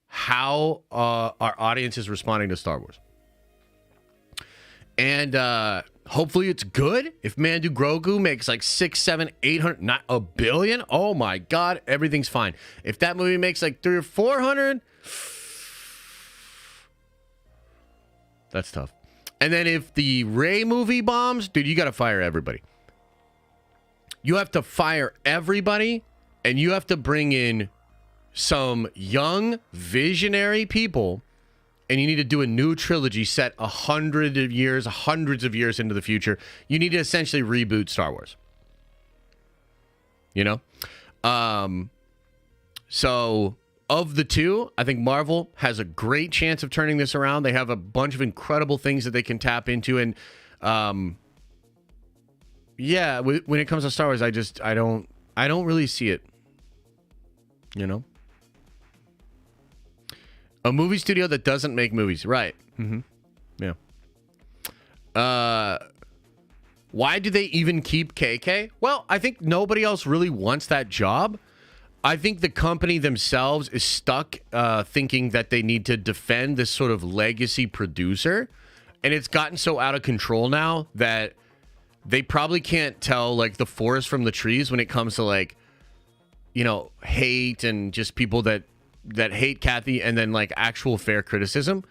A: how our audience is responding to Star Wars. And hopefully it's good. If Mando Grogu makes like 6, 7, 800, not a billion, oh my God, everything's fine. If that movie makes like 300 or 400, that's tough. And then if the Rey movie bombs, dude, you got to fire everybody. You have to fire everybody, and you have to bring in some young, visionary people, and you need to do a new trilogy set 100 years, hundreds of years into the future. You need to essentially reboot Star Wars. So of the 2, I think Marvel has a great chance of turning this around. They have a bunch of incredible things that they can tap into. And when it comes to Star Wars, I don't really see it. A movie studio that doesn't make movies. Right. Mm-hmm. Yeah. Why do they even keep KK? Well, I think nobody else really wants that job. I think the company themselves is stuck thinking that they need to defend this sort of legacy producer. And it's gotten so out of control now that they probably can't tell like the forest from the trees when it comes to like, hate and just people that hate Kathy and then like actual fair criticism.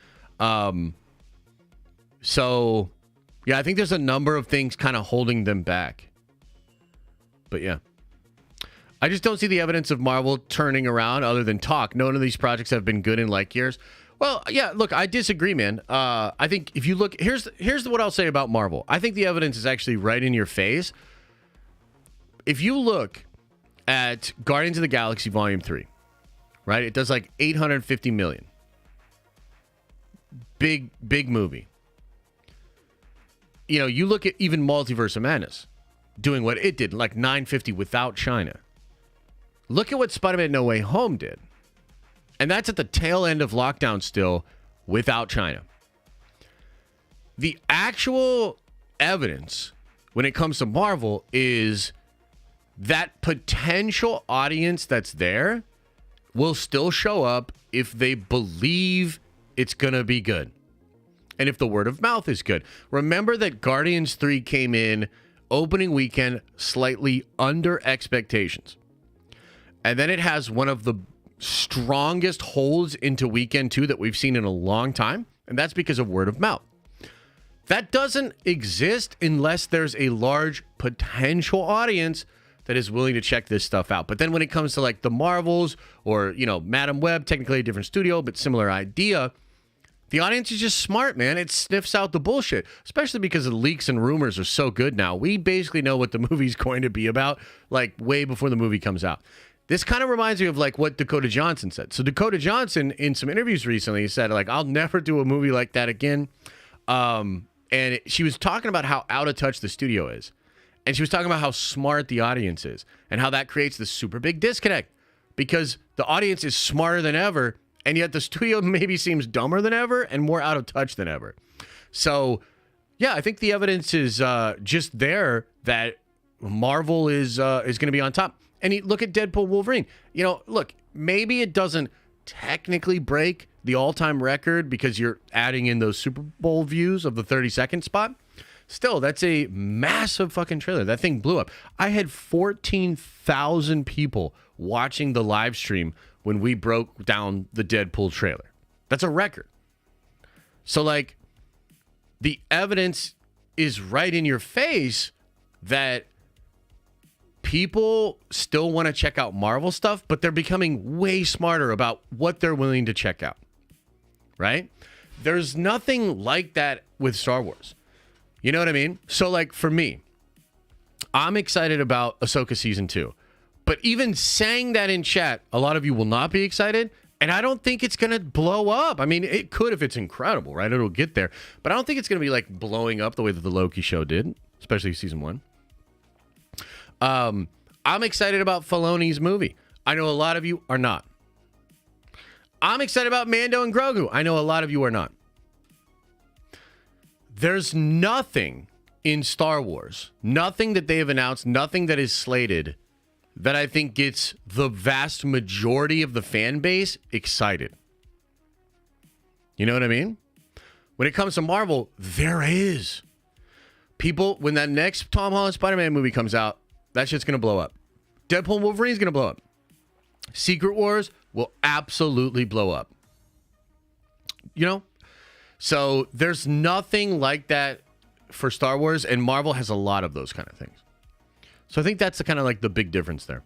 A: So yeah, I think there's a number of things kind of holding them back. But yeah. I just don't see the evidence of Marvel turning around other than talk. None of these projects have been good in like years. Well, yeah, look, I disagree, man. I think if you look, here's what I'll say about Marvel. I think the evidence is actually right in your face. If you look at Guardians of the Galaxy Volume 3, right? It does like 850 million. Big movie. You look at even Multiverse of Madness doing what it did, like 950 without China. Look at what Spider-Man No Way Home did. And that's at the tail end of lockdown still without China. The actual evidence when it comes to Marvel is that potential audience that's there will still show up if they believe it's going to be good. And if the word of mouth is good. Remember that Guardians 3 came in opening weekend slightly under expectations. And then it has one of the strongest holds into weekend 2 that we've seen in a long time. And that's because of word of mouth. That doesn't exist unless there's a large potential audience that is willing to check this stuff out. But then when it comes to like the Marvels or, Madam Web, technically a different studio, but similar idea, the audience is just smart, man. It sniffs out the bullshit, especially because the leaks and rumors are so good now. We basically know what the movie's going to be about, like way before the movie comes out. This kind of reminds me of like what Dakota Johnson said. So Dakota Johnson in some interviews recently said like, I'll never do a movie like that again. And she was talking about how out of touch the studio is. And she was talking about how smart the audience is and how that creates this super big disconnect because the audience is smarter than ever. And yet the studio maybe seems dumber than ever and more out of touch than ever. So yeah, I think the evidence is just there that Marvel is going to be on top. And look at Deadpool Wolverine. Look, maybe it doesn't technically break the all-time record because you're adding in those Super Bowl views of the 30-second spot. Still, that's a massive fucking trailer. That thing blew up. I had 14,000 people watching the live stream when we broke down the Deadpool trailer. That's a record. So, like, the evidence is right in your face that people still want to check out Marvel stuff, but they're becoming way smarter about what they're willing to check out. Right? There's nothing like that with Star Wars. You know what I mean? So, like, for me, I'm excited about Ahsoka Season 2. But even saying that in chat, a lot of you will not be excited. And I don't think it's going to blow up. I mean, it could if it's incredible, right? It'll get there. But I don't think it's going to be, like, blowing up the way that the Loki show did, especially Season 1. I'm excited about Filoni's movie. I know a lot of you are not. I'm excited about Mando and Grogu. I know a lot of you are not. There's nothing in Star Wars, nothing that they have announced, nothing that is slated that I think gets the vast majority of the fan base excited. You know what I mean? When it comes to Marvel, there is. People, when that next Tom Holland Spider-Man movie comes out, that shit's going to blow up. Deadpool and Wolverine is going to blow up. Secret Wars will absolutely blow up. You know? So there's nothing like that for Star Wars, and Marvel has a lot of those kind of things. So I think that's the kind of like the big difference there.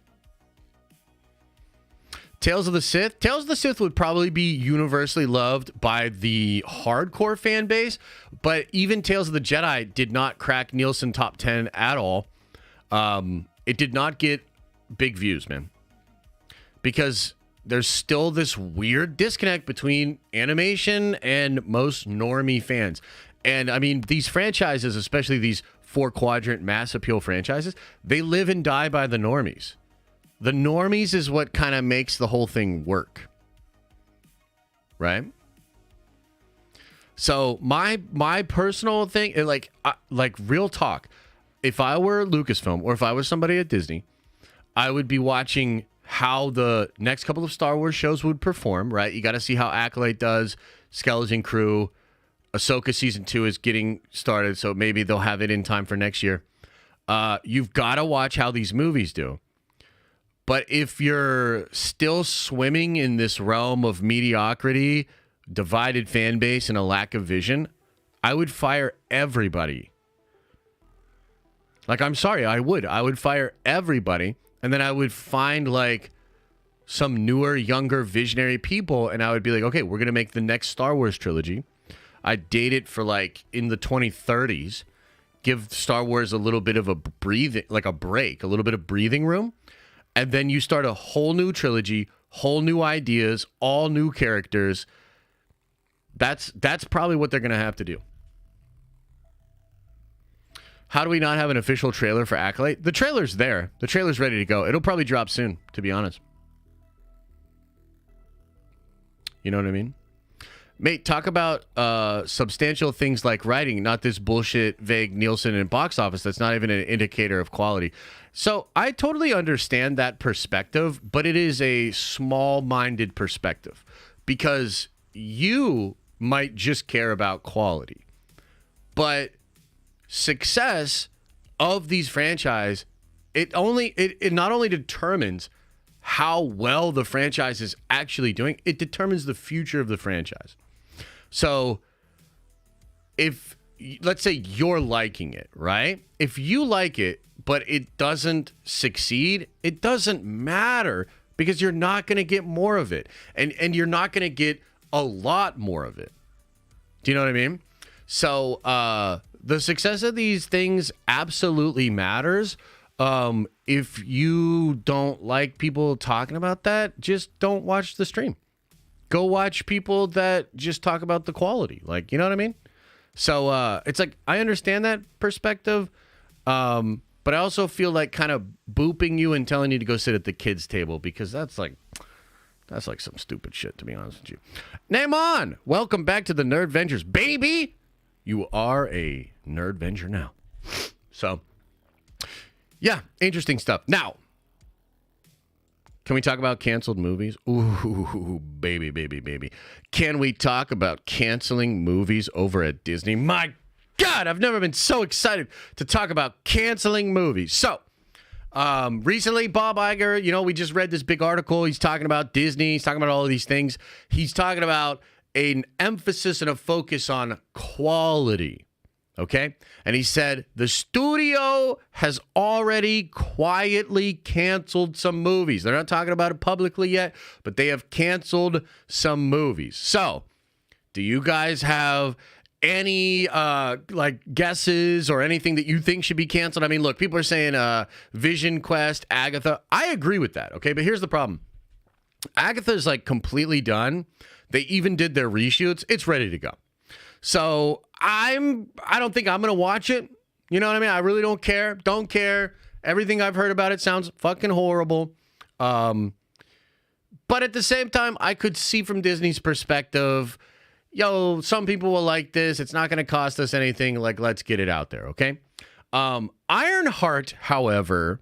A: Tales of the Sith. Tales of the Sith would probably be universally loved by the hardcore fan base, but even Tales of the Jedi did not crack Nielsen top 10 at all. It did not get big views, man. Because there's still this weird disconnect between animation and most normie fans. And I mean, these franchises, especially these 4-quadrant mass appeal franchises, they live and die by the normies. The normies is what kind of makes the whole thing work. Right? So my personal thing, like real talk, if I were Lucasfilm or if I was somebody at Disney, I would be watching how the next couple of Star Wars shows would perform, right? You got to see how Acolyte does, Skeleton Crew, Ahsoka Season 2 is getting started, so maybe they'll have it in time for next year. You've got to watch how these movies do. But if you're still swimming in this realm of mediocrity, divided fan base, and a lack of vision, I would fire everybody. Like, I'm sorry, I would fire everybody. And then I would find like some newer, younger, visionary people. And I would be like, okay, we're going to make the next Star Wars trilogy. I'd date it for like in the 2030s. Give Star Wars a little bit of a break, a little bit of breathing room. And then you start a whole new trilogy, whole new ideas, all new characters. That's probably what they're going to have to do. How do we not have an official trailer for Acolyte? The trailer's there. The trailer's ready to go. It'll probably drop soon, to be honest. You know what I mean? Mate, talk about substantial things like writing, not this bullshit, vague Nielsen and box office that's not even an indicator of quality. So I totally understand that perspective, but it is a small-minded perspective because you might just care about quality. But success of these franchise, it not only determines how well the franchise is actually doing, it determines the future of the franchise. So if, let's say you're liking it, right? If you like it, but it doesn't succeed, it doesn't matter because you're not going to get more of it. And you're not going to get a lot more of it. Do you know what I mean? So, the success of these things absolutely matters. If you don't like people talking about that, just don't watch the stream. Go watch people that just talk about the quality. Like, you know what I mean? So it's like, I understand that perspective. But I also feel like kind of booping you and telling you to go sit at the kids' table because that's like some stupid shit, to be honest with you. Name on. Welcome back to the Nerd Ventures, baby. You are a nerd venture now. So, yeah, interesting stuff. Now, can we talk about canceled movies? Ooh, baby, baby, baby. Can we talk about canceling movies over at Disney? My God, I've never been so excited to talk about canceling movies. So, recently, Bob Iger, we just read this big article. He's talking about Disney. He's talking about all of these things. He's talking about an emphasis and a focus on quality, okay? And he said the studio has already quietly canceled some movies. They're not talking about it publicly yet, but they have canceled some movies. So Do you guys have any like guesses or anything that you think should be canceled? I mean, look, people are saying Vision Quest, Agatha. I agree with that, okay? But here's the problem. Agatha's like completely done. They even did their reshoots. It's ready to go. So I don't think I'm going to watch it. You know what I mean? I really don't care. Don't care. Everything I've heard about it sounds fucking horrible. But at the same time, I could see from Disney's perspective, yo, some people will like this. It's not going to cost us anything. Like, let's get it out there, okay? Ironheart, however,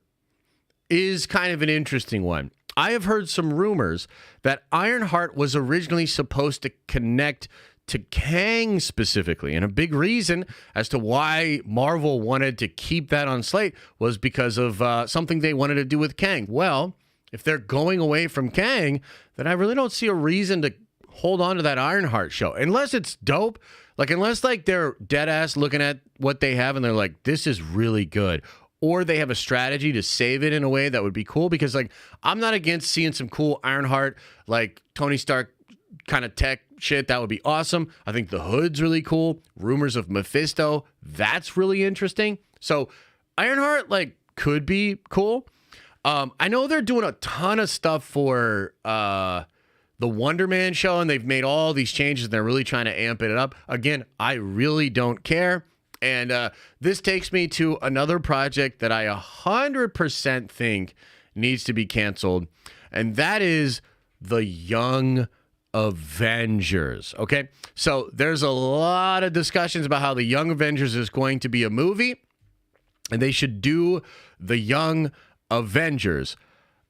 A: is kind of an interesting one. I have heard some rumors that Ironheart was originally supposed to connect to Kang specifically. And a big reason as to why Marvel wanted to keep that on slate was because of something they wanted to do with Kang. Well, if they're going away from Kang, then I really don't see a reason to hold on to that Ironheart show. Unless it's dope. Like, unless like they're dead ass looking at what they have and they're like, this is really good. Or they have a strategy to save it in a way that would be cool. Because like, I'm not against seeing some cool Ironheart, like Tony Stark kind of tech shit. That would be awesome. I think the Hood's really cool. Rumors of Mephisto. That's really interesting. So Ironheart like could be cool. I know they're doing a ton of stuff for the Wonder Man show, and they've made all these changes, and they're really trying to amp it up. Again, I really don't care. And this takes me to another project that I 100% think needs to be canceled, and that is the Young Avengers. Okay, so there's a lot of discussions about how the Young Avengers is going to be a movie, and they should do the Young Avengers.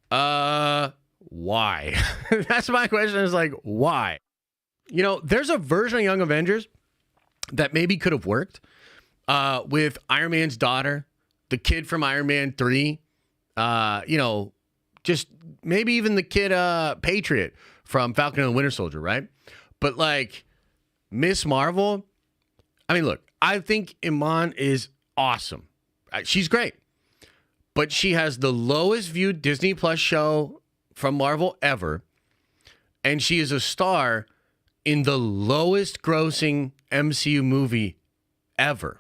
A: Why? That's my question, is like, why? You know, there's a version of Young Avengers that maybe could have worked with Iron Man's daughter, the kid from Iron Man 3, you know, just maybe even the kid Patriot from Falcon and the Winter Soldier, right? But like Miss Marvel, I mean, look, I think Iman is awesome. She's great. But she has the lowest viewed Disney Plus show from Marvel ever. And she is a star in the lowest grossing MCU movie ever.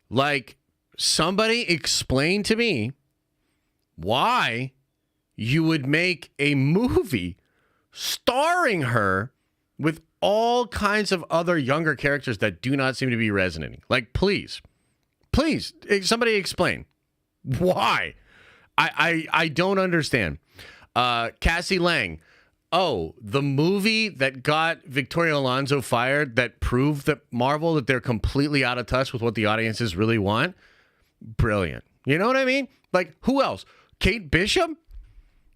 A: Like, somebody explain to me why you would make a movie starring her with all kinds of other younger characters that do not seem to be resonating. Like, please, somebody explain why. I don't understand. Cassie Lang. Oh, the movie that got Victoria Alonso fired, that proved that Marvel, that they're completely out of touch with what the audiences really want. Brilliant. You know what I mean? Like, who else? Kate Bishop?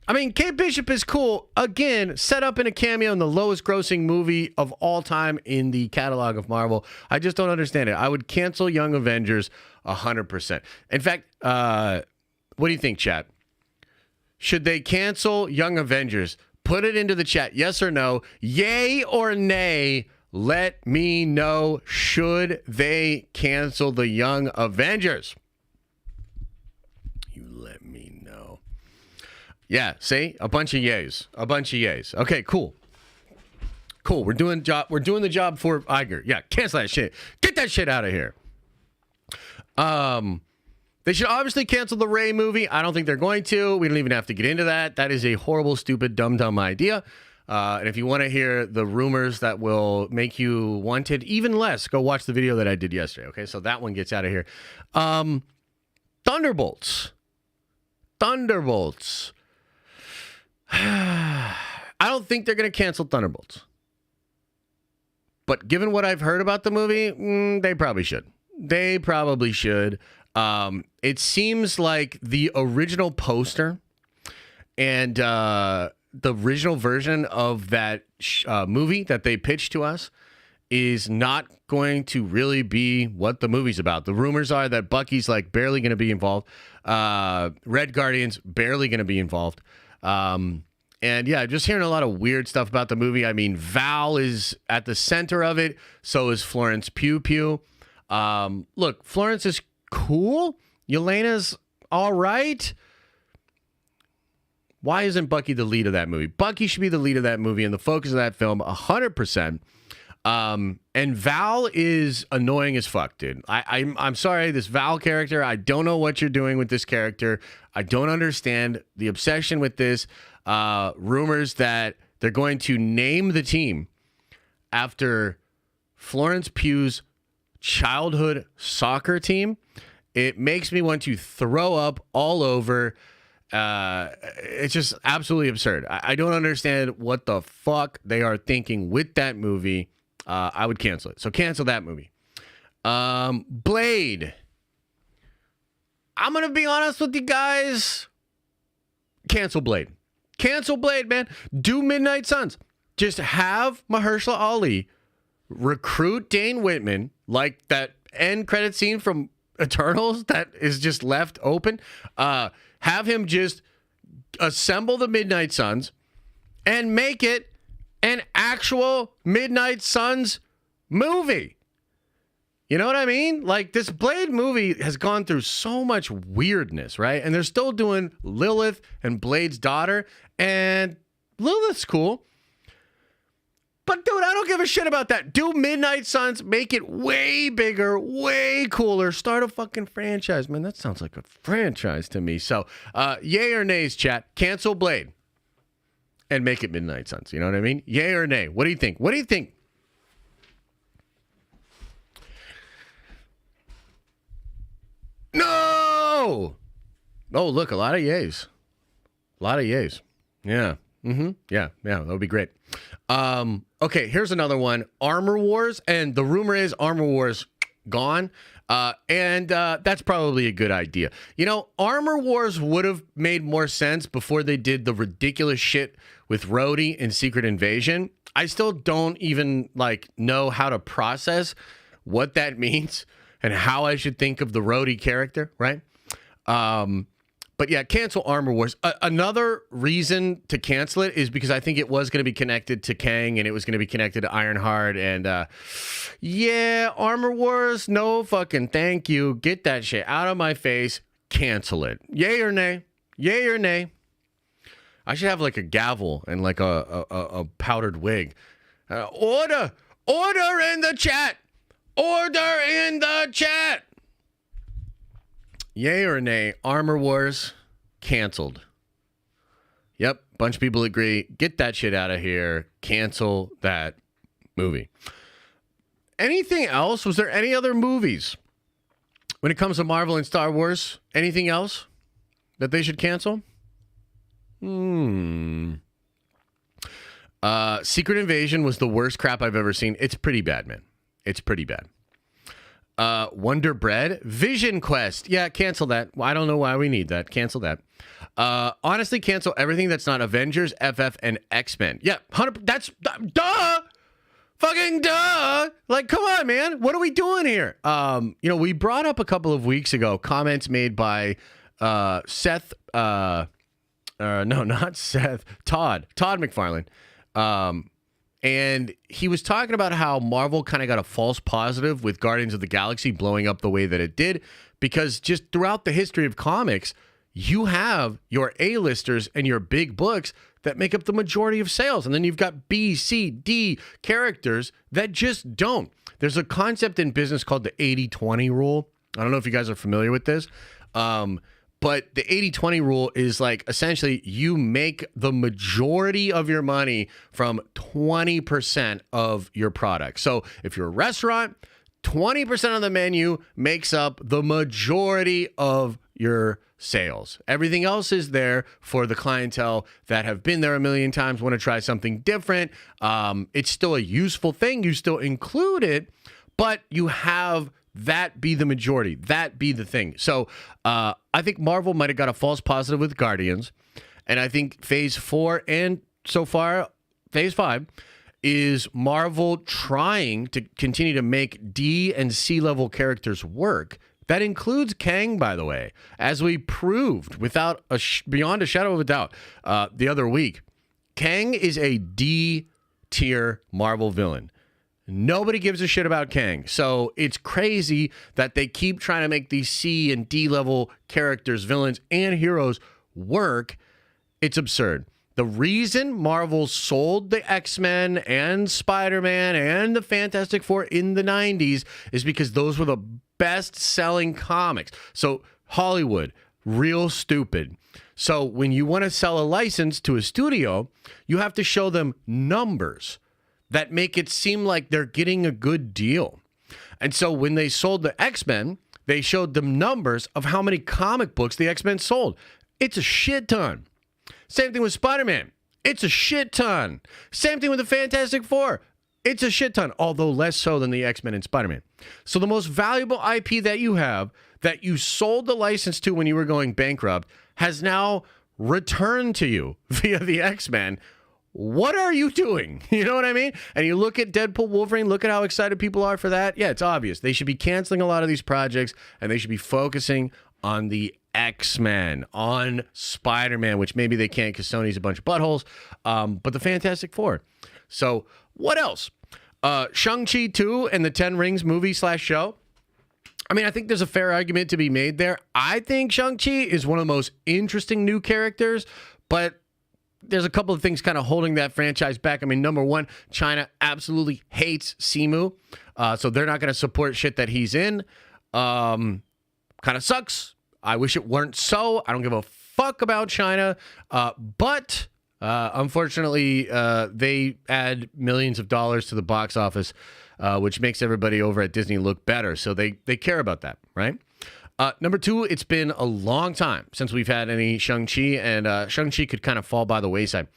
A: I mean, Kate Bishop is cool. Again, set up in a cameo in the lowest grossing movie of all time in the catalog of Marvel. I just don't understand it. I would cancel Young Avengers 100%. In fact, what do you think, chat? Should they cancel Young Avengers? Put it into the chat. Yes or no? Yay or nay? Let me know. Should they cancel the Young Avengers? You let me know. Yeah, see? A bunch of yays. A bunch of yays. Okay, cool. Cool. We're doing the job for Iger. Yeah, cancel that shit. Get that shit out of here. They should obviously cancel the Rey movie. I don't think they're going to. We don't even have to get into that. That is a horrible, stupid, dumb idea. And if you want to hear the rumors that will make you want it even less, go watch the video that I did yesterday. Okay, so that one gets out of here. Thunderbolts. I don't think they're going to cancel Thunderbolts. But given what I've heard about the movie, they probably should. It seems like the original poster and the original version of that movie that they pitched to us is not going to really be what the movie's about. The rumors are that Bucky's like barely going to be involved. Red Guardian's barely going to be involved. And yeah, just hearing a lot of weird stuff about the movie. I mean, Val is at the center of it. So is Florence Pugh. Look, Florence is cool. Yelena's all right. Why isn't Bucky the lead of that movie? Bucky should be the lead of that movie and the focus of that film 100%. And Val is annoying as fuck, dude. I'm sorry, this Val character, I don't know what you're doing with this character. I don't understand the obsession with this. Rumors that they're going to name the team after Florence Pugh's childhood soccer team. It makes me want to throw up all over. It's just absolutely absurd. I don't understand what the fuck they are thinking with that movie. I would cancel it. So cancel that movie. Blade. I'm going to be honest with you guys. Cancel Blade. Cancel Blade, man. Do Midnight Suns. Just have Mahershala Ali recruit Dane Whitman, like that end credit scene from Eternals that is just left open. Have him just assemble the Midnight Suns and make it an actual Midnight Suns movie. You know what I mean? Like, this Blade movie has gone through so much weirdness, right? And they're still doing Lilith and Blade's daughter, and Lilith's cool. But, dude, I don't give a shit about that. Do Midnight Suns, make it way bigger, way cooler. Start a fucking franchise, man. That sounds like a franchise to me. So, yay or nays, chat. Cancel Blade and make it Midnight Suns. You know what I mean? Yay or nay? What do you think? What do you think? No! Oh, look, a lot of yays. A lot of yays. Yeah. Mm-hmm. Yeah, that would be great. Okay, here's another one. Armor Wars, and the rumor is Armor Wars gone. And that's probably a good idea. You know, Armor Wars would have made more sense before they did the ridiculous shit with Rhodey in Secret Invasion. I still don't even know how to process what that means and how I should think of the Rhodey character, right? But yeah, cancel Armor Wars. Another reason to cancel it is because I think it was going to be connected to Kang and it was going to be connected to Ironheart. And yeah, Armor Wars, no fucking thank you. Get that shit out of my face. Cancel it. Yay or nay? Yay or nay? I should have like a gavel and like a powdered wig. Order in the chat. Order in the chat. Yay or nay, Armor Wars canceled. Yep, bunch of people agree. Get that shit out of here. Cancel that movie. Anything else? Was there any other movies when it comes to Marvel and Star Wars? Anything else that they should cancel? Secret Invasion was the worst crap I've ever seen. It's pretty bad, man. It's pretty bad. Wonder Bread, Vision Quest. Yeah, cancel that. I don't know why we need that. Cancel that. Honestly, cancel everything that's not Avengers, FF, and X-Men. Yeah, 100. That's duh. Fucking duh. Like, come on, man. What are we doing here? We brought up a couple of weeks ago comments made by Seth. No, not Seth. Todd McFarlane. And he was talking about how Marvel kind of got a false positive with Guardians of the Galaxy blowing up the way that it did, because just throughout the history of comics, you have your A-listers and your big books that make up the majority of sales. And then you've got B, C, D characters that just don't. There's a concept in business called the 80-20 rule. I don't know if you guys are familiar with this. But the 80-20 rule is like essentially you make the majority of your money from 20% of your product. So if you're a restaurant, 20% of the menu makes up the majority of your sales. Everything else is there for the clientele that have been there a million times, want to try something different. It's still a useful thing. You still include it, but you have that be the majority, that be the thing. So I think Marvel might have got a false positive with Guardians. And I think Phase 4 and so far Phase 5 is Marvel trying to continue to make D and C level characters work. That includes Kang, by the way, as we proved without beyond a shadow of a doubt the other week. Kang is a D tier Marvel villain. Nobody gives a shit about Kang. So it's crazy that they keep trying to make these C and D level characters, villains, and heroes work. It's absurd. The reason Marvel sold the X-Men and Spider-Man and the Fantastic Four in the 90s is because those were the best-selling comics. So Hollywood, real stupid. So when you want to sell a license to a studio, you have to show them numbers that make it seem like they're getting a good deal. And so when they sold the X-Men, they showed them numbers of how many comic books the X-Men sold. It's a shit ton. Same thing with Spider-Man. It's a shit ton. Same thing with the Fantastic Four. It's a shit ton, although less so than the X-Men and Spider-Man. So the most valuable IP that you have, that you sold the license to when you were going bankrupt, has now returned to you via the X-Men. What are you doing? You know what I mean? And you look at Deadpool, Wolverine, look at how excited people are for that. Yeah, it's obvious. They should be canceling a lot of these projects, and they should be focusing on the X-Men, on Spider-Man, which maybe they can't because Sony's a bunch of buttholes, but the Fantastic Four. So what else? Shang-Chi 2 and the 10 Rings movie/show. I mean, I think there's a fair argument to be made there. I think Shang-Chi is one of the most interesting new characters, but there's a couple of things kind of holding that franchise back. I mean, number one, China absolutely hates Simu, so they're not going to support shit that he's in. Kind of sucks. I wish it weren't so. I don't give a fuck about China, but unfortunately, they add millions of dollars to the box office, which makes everybody over at Disney look better. So they care about that, right? Number two, it's been a long time since we've had any Shang-Chi, and Shang-Chi could kind of fall by the wayside.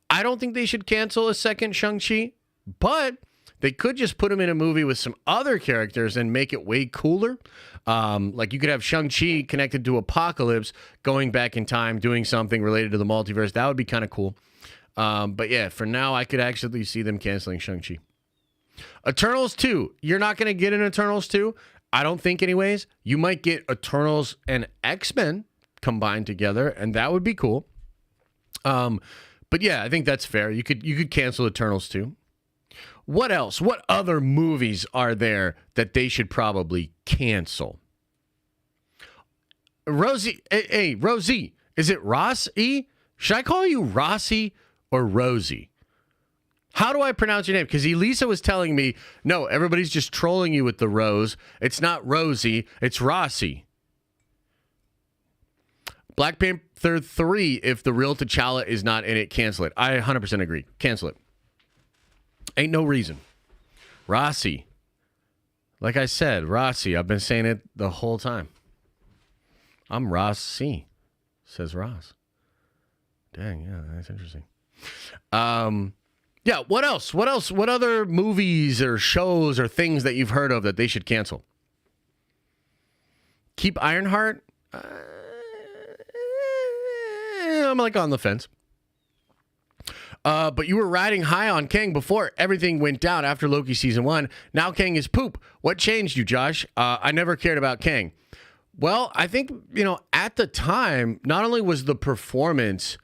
A: I don't think they should cancel a second Shang-Chi, but they could just put him in a movie with some other characters and make it way cooler. Like you could have Shang-Chi connected to Apocalypse, going back in time, doing something related to the multiverse. That would be kind of cool. But yeah, for now, I could actually see them canceling Shang-Chi. Eternals 2. You're not going to get an Eternals 2. I don't think anyways. You might get Eternals and X-Men combined together, and that would be cool. But yeah, I think that's fair. You could cancel Eternals 2. What else? What other movies are there that they should probably cancel? Rosie, hey, Rosie, is it Ross-E? Should I call you Rossi or Rosie? How do I pronounce your name? Because Elisa was telling me, no, everybody's just trolling you with the Rose. It's not Rosie, it's Rossi. Black Panther 3, if the real T'Challa is not in it, cancel it. I 100% agree. Cancel it. Ain't no reason. Rossi. Like I said, Rossi. I've been saying it the whole time. I'm Rossi, says Ross. Dang, yeah, that's interesting. Yeah, what else? What else? What other movies or shows or things that you've heard of that they should cancel? Keep Ironheart? I'm like on the fence. But you were riding high on Kang before everything went down after Loki season 1. Now Kang is poop. What changed you, Josh? I never cared about Kang. Well, I think, at the time, not only was the performance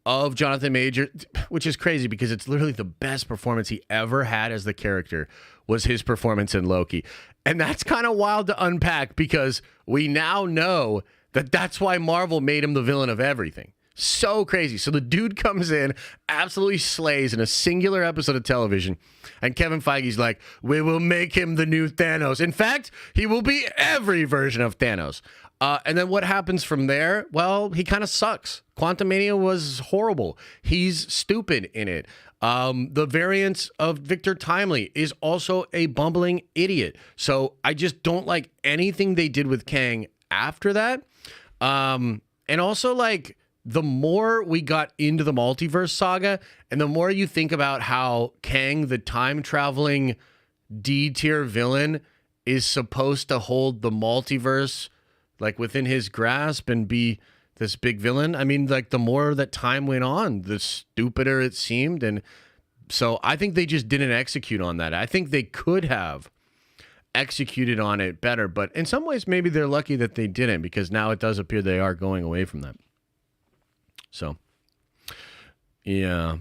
A: of Jonathan Major, which is crazy because it's literally the best performance he ever had as the character, was his performance in Loki. And that's kind of wild to unpack because we now know that that's why Marvel made him the villain of everything. So crazy. So the dude comes in, absolutely slays in a singular episode of television, and Kevin Feige's like, we will make him the new Thanos. In fact, he will be every version of Thanos. And then what happens from there? Well, he kind of sucks. Quantumania was horrible. He's stupid in it. The variant of Victor Timely is also a bumbling idiot. So I just don't like anything they did with Kang after that. And also, like, the more we got into the multiverse saga, and the more you think about how Kang, the time-traveling D-tier villain, is supposed to hold the multiverse like within his grasp and be this big villain. I mean, like, the more that time went on, the stupider it seemed. And so I think they just didn't execute on that. I think they could have executed on it better, but in some ways, maybe they're lucky that they didn't, because now it does appear they are going away from that. So, yeah.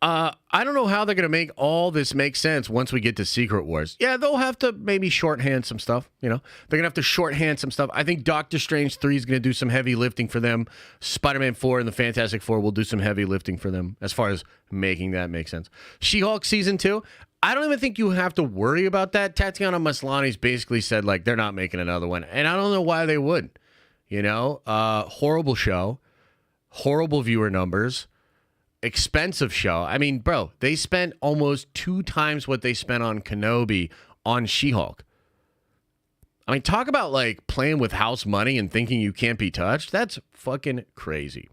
A: I don't know how they're going to make all this make sense once we get to Secret Wars. Yeah, they'll have to maybe shorthand some stuff, you know. They're going to have to shorthand some stuff. I think Doctor Strange 3 is going to do some heavy lifting for them. Spider-Man 4 and the Fantastic Four will do some heavy lifting for them as far as making that make sense. She-Hulk Season 2, I don't even think you have to worry about that. Tatiana Maslany's basically said, like, they're not making another one. And I don't know why they would. You know, horrible show, horrible viewer numbers. Expensive show. I mean, bro, they spent almost 2 times what they spent on Kenobi on She-Hulk. I mean, talk about like playing with house money and thinking you can't be touched. That's fucking crazy.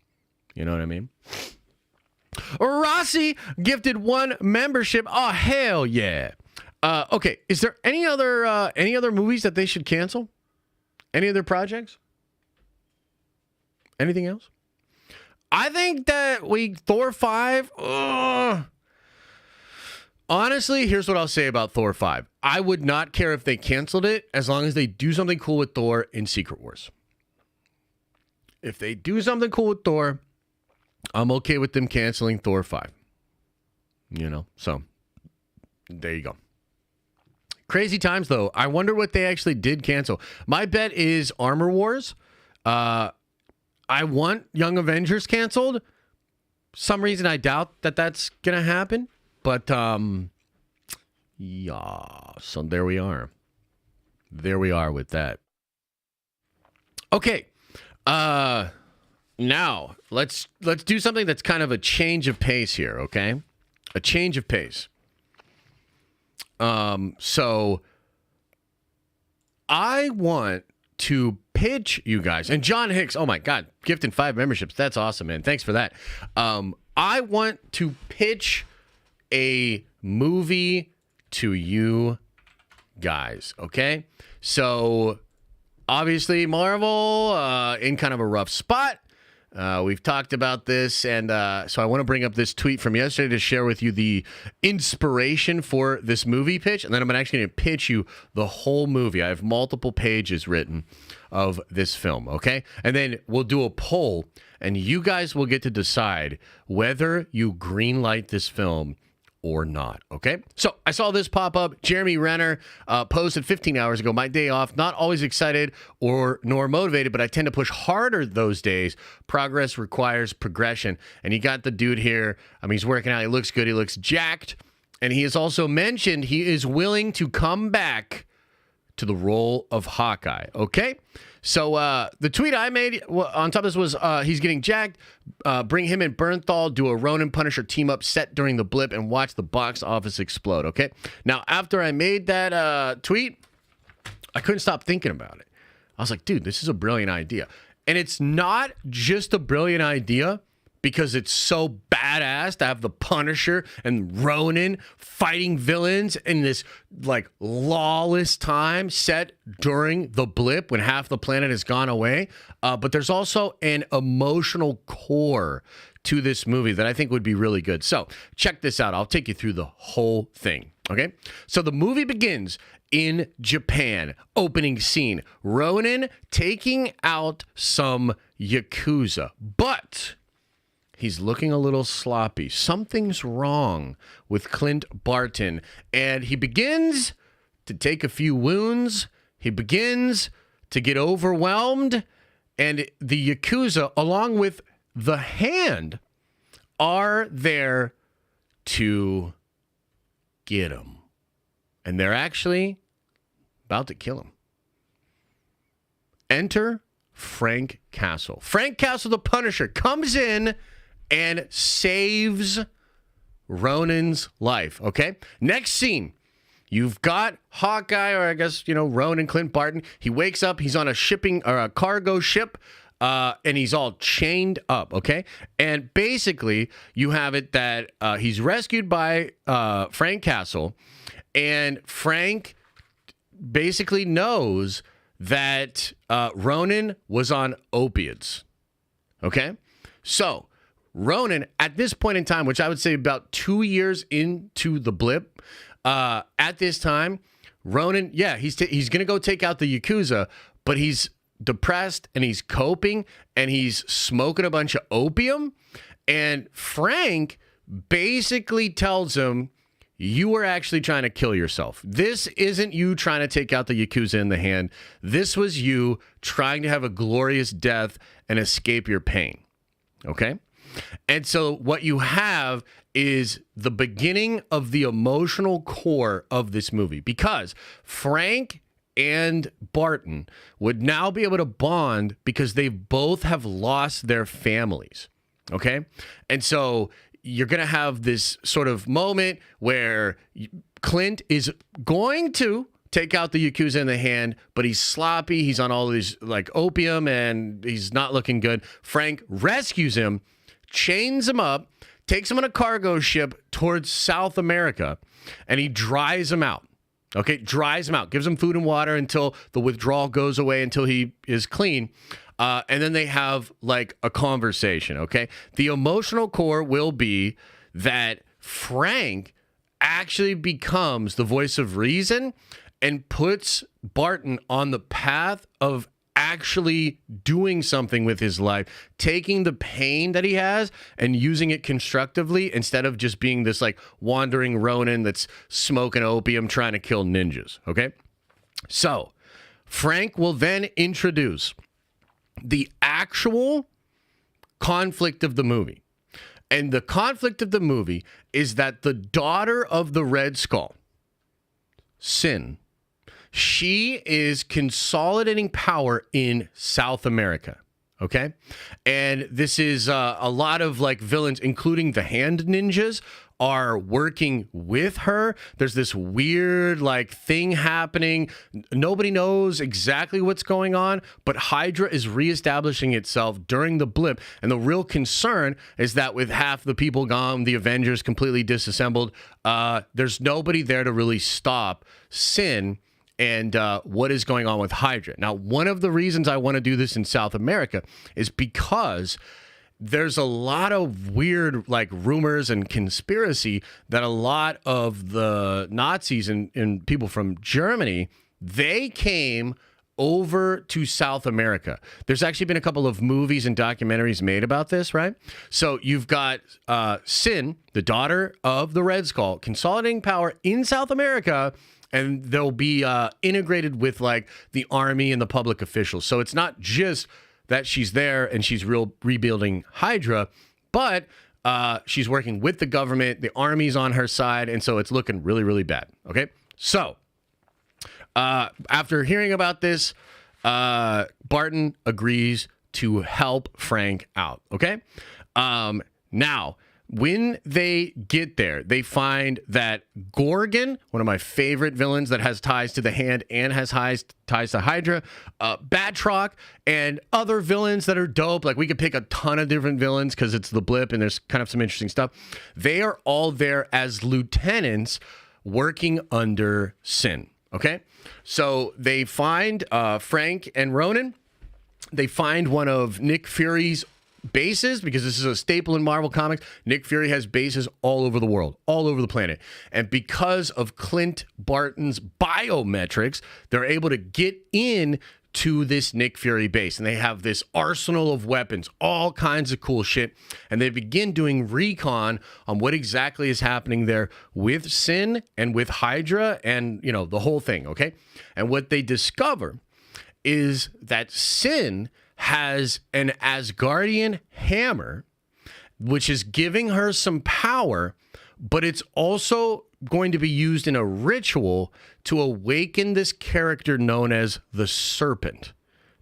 A: You know what I mean? Rossi gifted 1 membership. Oh, hell yeah. Okay, is there any other movies that they should cancel? Any other projects? Anything else? I think that Thor 5, honestly, here's what I'll say about Thor 5. I would not care if they canceled it as long as they do something cool with Thor in Secret Wars. If they do something cool with Thor, I'm okay with them canceling Thor 5. You know, so there you go. Crazy times, though. I wonder what they actually did cancel. My bet is Armor Wars. I want Young Avengers canceled. Some reason I doubt that that's going to happen. But, yeah, so there we are. There we are with that. Okay. Now, let's do something that's kind of a change of pace here, okay? A change of pace. So I want to pitch you guys, and John Hicks, oh my God, gifting 5 memberships. That's awesome, man. Thanks for that. I want to pitch a movie to you guys, okay? So obviously Marvel in kind of a rough spot. We've talked about this, and so I want to bring up this tweet from yesterday to share with you the inspiration for this movie pitch, and then I'm actually going to pitch you the whole movie. I have multiple pages written of this film, okay? And then we'll do a poll, and you guys will get to decide whether you greenlight this film or not, okay? So I saw this pop up. Jeremy Renner posted 15 hours ago, my day off, not always excited nor motivated, but I tend to push harder those days. Progress requires progression. And you got the dude here. I mean, he's working out. He looks good. He looks jacked. And he has also mentioned he is willing to come back to the role of Hawkeye, okay? So the tweet I made on top of this was he's getting jacked. Bring him and Bernthal, do a Ronin Punisher team up set during the blip and watch the box office explode, okay? Now, after I made that tweet, I couldn't stop thinking about it. I was like, dude, this is a brilliant idea. And it's not just a brilliant idea because it's so badass to have the Punisher and Ronin fighting villains in this like lawless time set during the blip when half the planet has gone away. But there's also an emotional core to this movie that I think would be really good. So check this out. I'll take you through the whole thing. Okay. So the movie begins in Japan. Opening scene. Ronin taking out some Yakuza. But he's looking a little sloppy. Something's wrong with Clint Barton. And he begins to take a few wounds. He begins to get overwhelmed. And the Yakuza, along with the Hand, are there to get him. And they're actually about to kill him. Enter Frank Castle. Frank Castle, the Punisher, comes in and saves Ronin's life, okay? Next scene, you've got Hawkeye, or I guess, Ronin, Clint Barton. He wakes up, he's on a shipping or a cargo ship, and he's all chained up, okay? And basically, you have it that he's rescued by Frank Castle, and Frank basically knows that Ronin was on opiates, okay? So Ronin, at this point in time, which I would say about 2 years into the blip, at this time, Ronin, yeah, he's going to go take out the Yakuza, but he's depressed and he's coping and he's smoking a bunch of opium. And Frank basically tells him, you were actually trying to kill yourself. This isn't you trying to take out the Yakuza in the hand. This was you trying to have a glorious death and escape your pain. Okay? And so what you have is the beginning of the emotional core of this movie, because Frank and Barton would now be able to bond because they both have lost their families. Okay? And so you're going to have this sort of moment where Clint is going to take out the Yakuza in the hand, but he's sloppy. He's on all these like opium and he's not looking good. Frank rescues him, chains him up, takes him on a cargo ship towards South America, and he dries him out. Okay, dries him out, gives him food and water until the withdrawal goes away, until he is clean. And then they have like a conversation, okay? The emotional core will be that Frank actually becomes the voice of reason and puts Barton on the path of actually doing something with his life, taking the pain that he has and using it constructively instead of just being this like wandering Ronin that's smoking opium trying to kill ninjas, okay? So Frank will then introduce the actual conflict of the movie. And the conflict of the movie is that the daughter of the Red Skull, Sin, she is consolidating power in South America. Okay. And this is a lot of like villains, including the hand ninjas, are working with her. There's this weird like thing happening. Nobody knows exactly what's going on, but Hydra is reestablishing itself during the blip. And the real concern is that with half the people gone, the Avengers completely disassembled, there's nobody there to really stop Sin and what is going on with Hydra. Now, one of the reasons I want to do this in South America is because there's a lot of weird like rumors and conspiracy that a lot of the Nazis and people from Germany, they came over to South America. There's actually been a couple of movies and documentaries made about this, right? So you've got Sin, the daughter of the Red Skull, consolidating power in South America, and they'll be integrated with like the army and the public officials. So it's not just that she's there and she's rebuilding Hydra, but she's working with the government, the army's on her side, and so it's looking really, really bad, okay? So, after hearing about this, Barton agrees to help Frank out, okay? Now, when they get there, they find that Gorgon, one of my favorite villains that has ties to the Hand and has ties to Hydra, Batroc, and other villains that are dope. Like, we could pick a ton of different villains because it's the blip and there's kind of some interesting stuff. They are all there as lieutenants working under Sin, okay? So they find Frank and Ronin. They find one of Nick Fury's bases, because this is a staple in Marvel Comics. Nick Fury has bases all over the world, all over the planet. And because of Clint Barton's biometrics, they're able to get in to this Nick Fury base. And they have this arsenal of weapons, all kinds of cool shit. And they begin doing recon on what exactly is happening there with Sin and with Hydra and, you know, the whole thing, okay? And what they discover is that Sin has an Asgardian hammer, which is giving her some power, but it's also going to be used in a ritual to awaken this character known as the Serpent.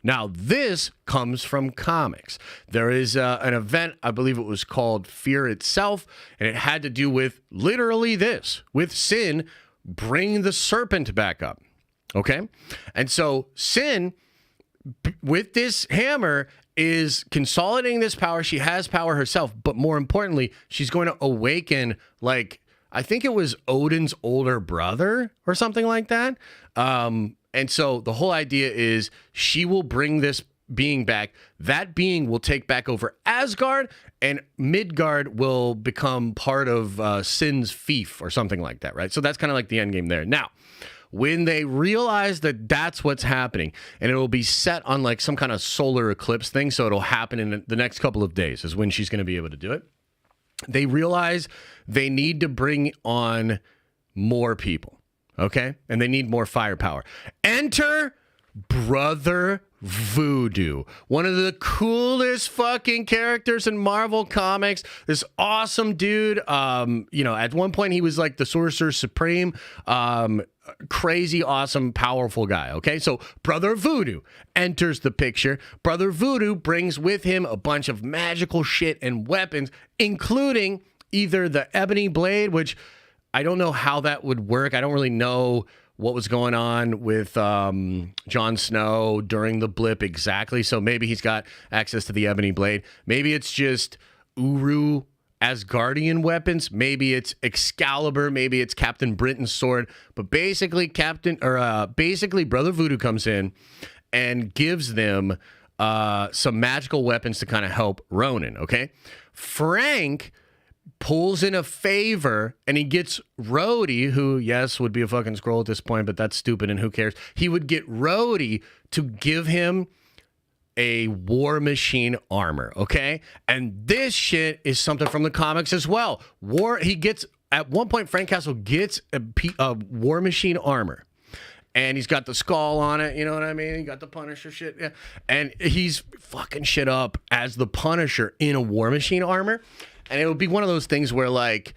A: Now, this comes from comics. There is an event, I believe it was called Fear Itself, and it had to do with literally this, with Sin bringing the Serpent back up, okay? And so Sin, with this hammer, is consolidating this power. She has power herself, but more importantly, she's going to awaken, like, I think it was Odin's older brother or something like that. And so the whole idea is she will bring this being back. That being will take back over Asgard, and Midgard will become part of Sin's fief or something like that, right? So that's kind of like the end game there. Now, when they realize that that's what's happening, and it will be set on like some kind of solar eclipse thing, so it'll happen in the next couple of days is when she's going to be able to do it. They realize they need to bring on more people, okay? And they need more firepower. Enter Brother Voodoo, one of the coolest fucking characters in Marvel Comics. This awesome dude. At one point he was like the Sorcerer Supreme. Crazy, awesome, powerful guy. Okay, so Brother Voodoo enters the picture. Brother Voodoo brings with him a bunch of magical shit and weapons, including either the ebony blade, which I don't know how that would work. I don't really know what was going on with Jon Snow during the blip exactly. So maybe he's got access to the ebony blade. Maybe it's just Uru Asgardian weapons. Maybe it's Excalibur. Maybe it's Captain Britain's sword. But basically, Brother Voodoo comes in and gives them some magical weapons to kind of help Ronin. Okay, Frank pulls in a favor and he gets Rhodey, who, yes, would be a fucking scroll at this point, but that's stupid and who cares? He would get Rhodey to give him a War Machine armor, okay? And this shit is something from the comics as well. At one point, Frank Castle gets a War Machine armor. And he's got the skull on it, you know what I mean? He got the Punisher shit, yeah. And he's fucking shit up as the Punisher in a War Machine armor. And it would be one of those things where, like,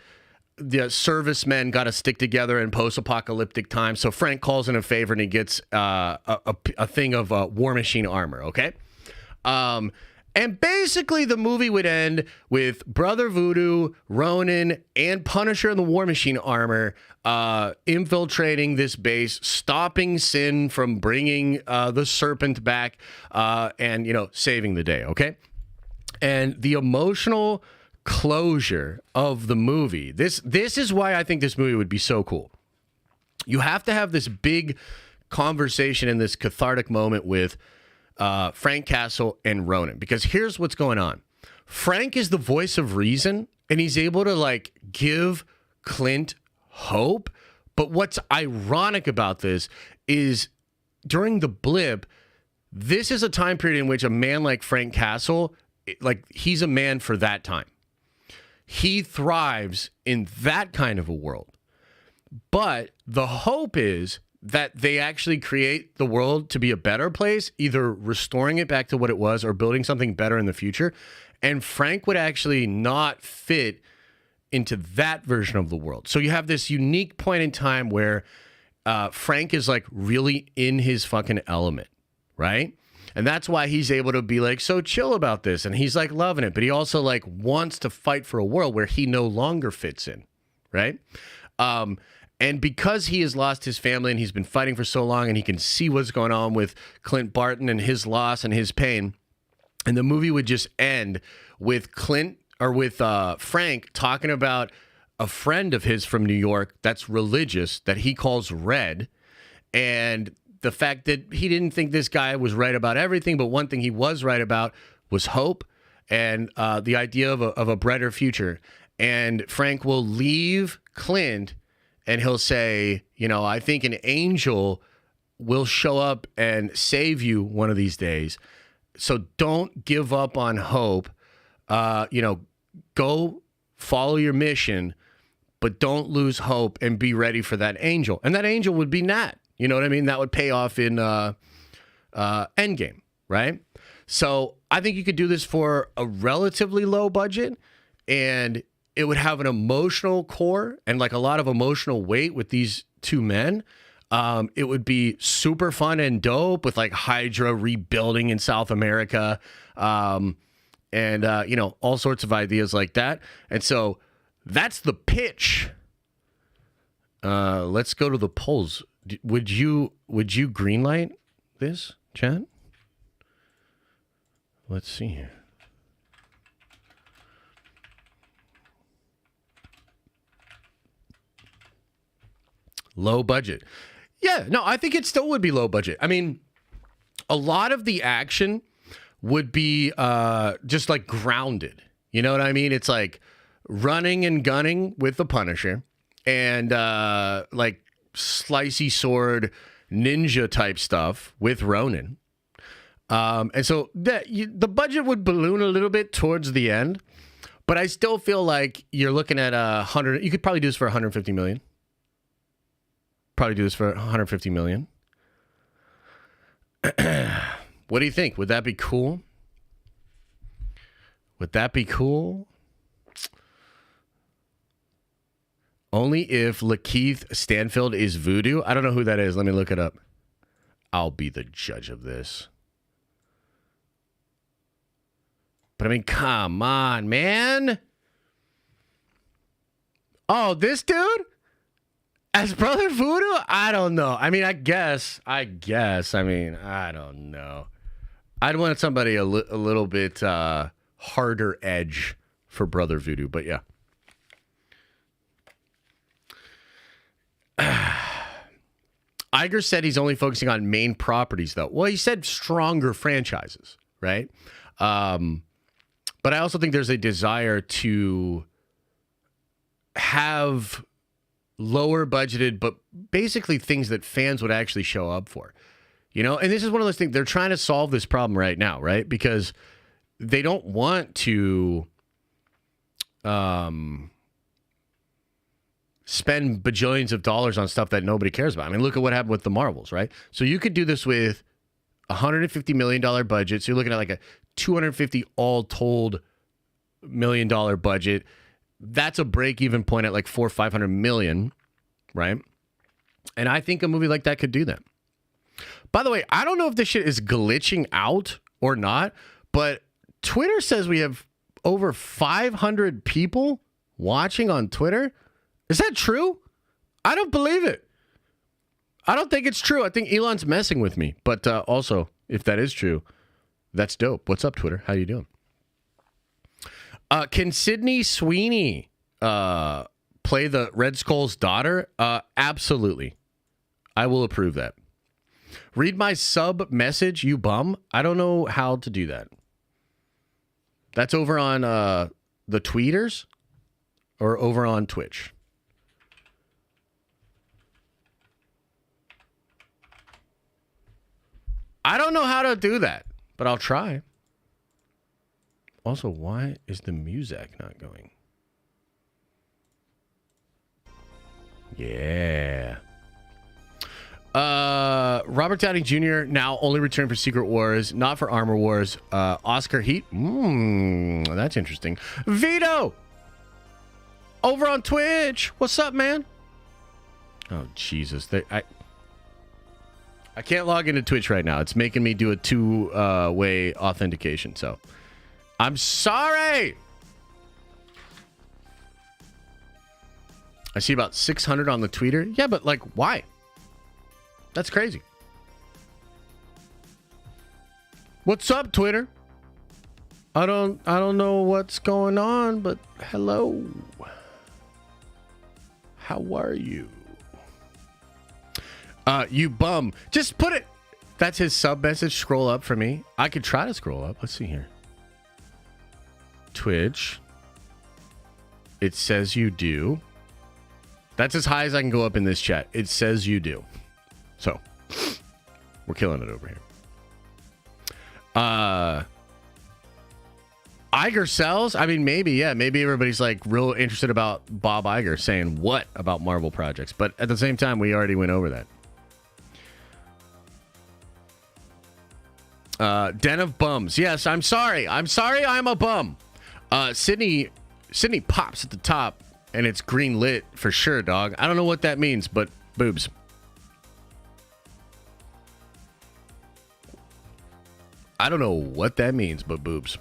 A: the servicemen got to stick together in post-apocalyptic times. So Frank calls in a favor and he gets a thing of War Machine armor, okay? And basically the movie would end with Brother Voodoo, Ronin, and Punisher in the War Machine armor infiltrating this base, stopping Sin from bringing the Serpent back, and, saving the day, okay? And the emotional closure of the movie, this is why I think this movie would be so cool. You have to have this big conversation and this cathartic moment with Frank Castle and Ronin, because here's what's going on. Frank is the voice of reason and he's able to, like, give Clint hope. But what's ironic about this is during the blip, this is a time period in which a man like Frank Castle, like, he's a man for that time. He thrives in that kind of a world. But the hope is that they actually create the world to be a better place, either restoring it back to what it was or building something better in the future. And Frank would actually not fit into that version of the world. So you have this unique point in time where Frank is, like, really in his fucking element, right? And that's why he's able to be, like, so chill about this. And he's, like, loving it. But he also, like, wants to fight for a world where he no longer fits in, right? And because he has lost his family and he's been fighting for so long and he can see what's going on with Clint Barton and his loss and his pain, and the movie would just end with Frank talking about a friend of his from New York that's religious that he calls Red, and the fact that he didn't think this guy was right about everything, but one thing he was right about was hope and the idea of a brighter future. And Frank will leave Clint and he'll say, I think an angel will show up and save you one of these days. So don't give up on hope. Go follow your mission, but don't lose hope and be ready for that angel. And that angel would be Nat. You know what I mean? That would pay off in Endgame, right? So I think you could do this for a relatively low budget, and it would have an emotional core and, like, a lot of emotional weight with these two men. It would be super fun and dope with, like, Hydra rebuilding in South America, and all sorts of ideas like that. And so that's the pitch. Let's go to the polls. Would you greenlight this, chat? Let's see here. Low budget. Yeah, no, I think it still would be low budget. I mean, a lot of the action would be just, like, grounded. You know what I mean? It's like running and gunning with the Punisher and like slicey sword ninja type stuff with Ronin. And so the budget would balloon a little bit towards the end, But I still feel like you're looking at 100. You could probably do this for 150 million. Probably do this for 150 million. What do you think? Would that be cool? Would that be cool? Only if Lakeith Stanfield is voodoo. I don't know who that is. Let me look it up. I'll be the judge of this. But I mean, come on, man. Oh, this dude? As Brother Voodoo? I don't know. I mean, I guess. I mean, I don't know. I'd want somebody a little bit harder edge for Brother Voodoo, but yeah. Iger said he's only focusing on main properties, though. Well, he said stronger franchises, right? But I also think there's a desire to have lower budgeted, but basically things that fans would actually show up for. You know, and this is one of those things, they're trying to solve this problem right now, right? Because they don't want to spend bajillions of dollars on stuff that nobody cares about. I mean, look at what happened with the Marvels, right? So you could do this with $150 million budget. So you're looking at like a 250 all told $1 million budget. That's a break-even point at like 400 or 500 million, right? And I think a movie like that could do that. By the way, I don't know if this shit is glitching out or not, but Twitter says we have over 500 people watching on Twitter. Is that true? I don't believe it. I don't think it's true. I think Elon's messing with me. But also, if that is true, that's dope. What's up, Twitter? How you doing? Can Sydney Sweeney play the Red Skull's daughter? Absolutely. I will approve that. Read my sub message, you bum. I don't know how to do that. That's over on the tweeters or over on Twitch. I don't know how to do that, but I'll try. Also, why is the music not going? Yeah. Robert Downey Jr. now only returned for Secret Wars, not for Armor Wars. Oscar Heat. That's interesting. Vito! Over on Twitch. What's up, man? Oh, Jesus. I can't log into Twitch right now. It's making me do a two-way authentication, so I'm sorry. I see about 600 on the tweeter. Yeah, but like, why? That's crazy. What's up, Twitter? I don't know what's going on, but hello. How are you? You bum. Just put it. That's his sub message. Scroll up for me. I could try to scroll up. Let's see here. Twitch. It says you do. That's as high as I can go up in this chat. It says you do. So, we're killing it over here. Iger sells? I mean, maybe, yeah. Maybe everybody's like real interested about Bob Iger saying what about Marvel projects. But at the same time, we already went over that. Den of Bums. Yes, I'm sorry. I'm sorry I'm a bum. Sydney pops at the top, and it's green lit for sure, dog. I don't know what that means, but boobs. I don't know what that means, but boobs.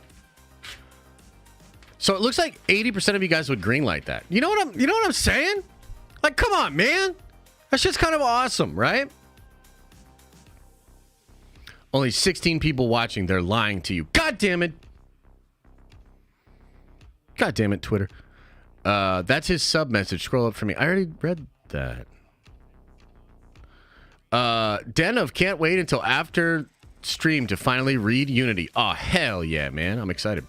A: So it looks like 80% of you guys would greenlight that. You know what I'm saying? Like, come on, man. That's just kind of awesome, right? Only 16 people watching. They're lying to you. God damn it. God damn it, Twitter. That's his sub message. Scroll up for me. I already read that. Den of can't wait until after stream to finally read Unity. Oh, hell yeah, man. I'm excited.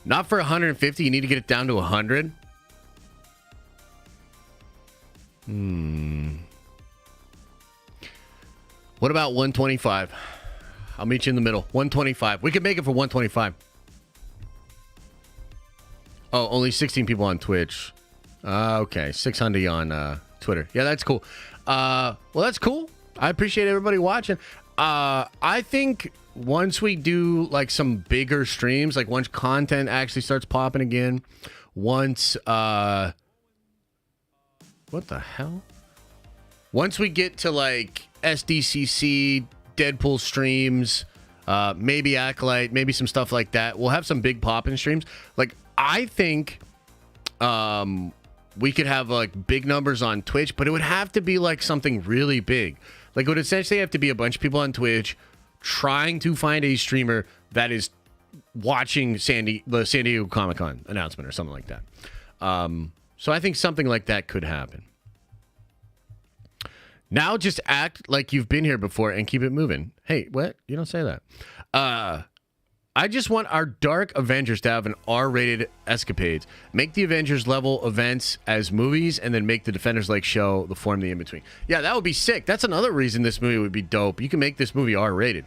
A: Not for 150. You need to get it down to 100. What about 125? I'll meet you in the middle. 125. We can make it for 125. Oh, only 16 people on Twitch. Okay, 600 on Twitter. Yeah, that's cool. Well, that's cool. I appreciate everybody watching. I think once we do like some bigger streams, like once content actually starts popping again, once what the hell? Once we get to like SDCC, Deadpool streams, maybe Acolyte, maybe some stuff like that, we'll have some big popping streams. Like I think we could have like big numbers on Twitch, but it would have to be like something really big. Like it would essentially have to be a bunch of people on Twitch trying to find a streamer that is watching the San Diego Comic-Con announcement or something like that. So I think something like that could happen. Now just act like you've been here before and keep it moving. Hey, what? You don't say that. I just want our Dark Avengers to have an R-rated escapades. Make the Avengers level events as movies, and then make the Defenders like show the form the in-between. Yeah, that would be sick. That's another reason this movie would be dope. You can make this movie R-rated.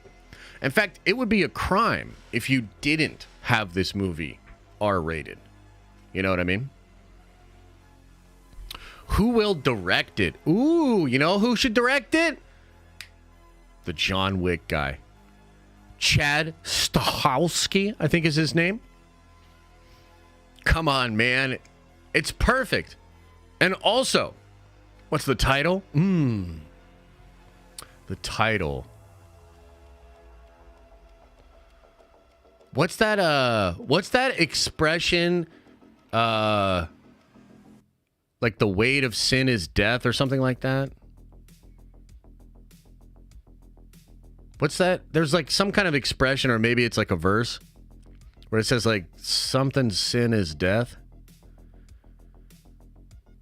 A: In fact, it would be a crime if you didn't have this movie R-rated. You know what I mean? Who will direct it? Ooh, you know who should direct it? The John Wick guy. Chad Stahelski, I think is his name. Come on, man. It's perfect. And also, what's the title? The title. What's that expression? Like the weight of sin is death or something like that? What's that? There's like some kind of expression, or maybe it's like a verse where it says like something sin is death.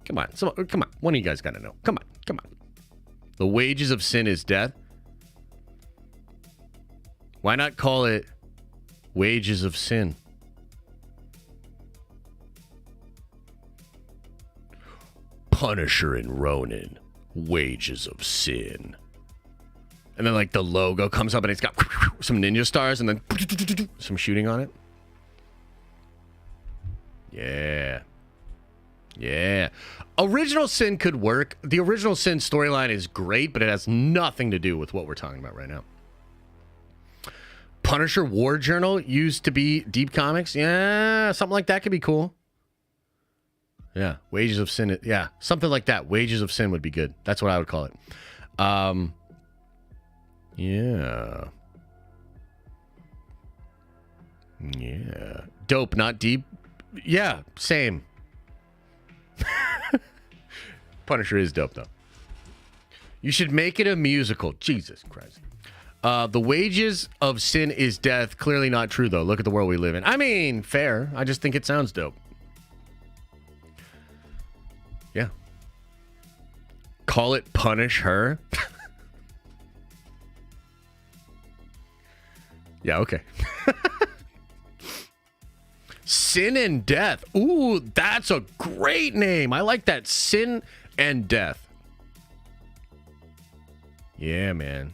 A: Come on. Come on. One of you guys got to know. Come on. The wages of sin is death. Why not call it wages of sin? Punisher and Ronin, wages of sin. And then like the logo comes up and it's got some ninja stars and then some shooting on it. Yeah. Original Sin could work. The Original Sin storyline is great, but it has nothing to do with what we're talking about right now. Punisher War Journal used to be Deep Comics. Yeah, something like that could be cool. Yeah, Wages of Sin. Yeah, something like that. Wages of Sin would be good. That's what I would call it. Yeah. Dope, not deep. Yeah, same. Punisher is dope, though. You should make it a musical. Jesus Christ. The wages of sin is death. Clearly not true, though. Look at the world we live in. I mean, fair. I just think it sounds dope. Yeah. Call it Punish Her. Yeah, okay. Sin and Death. Ooh, that's a great name. I like that. Sin and Death. Yeah, man.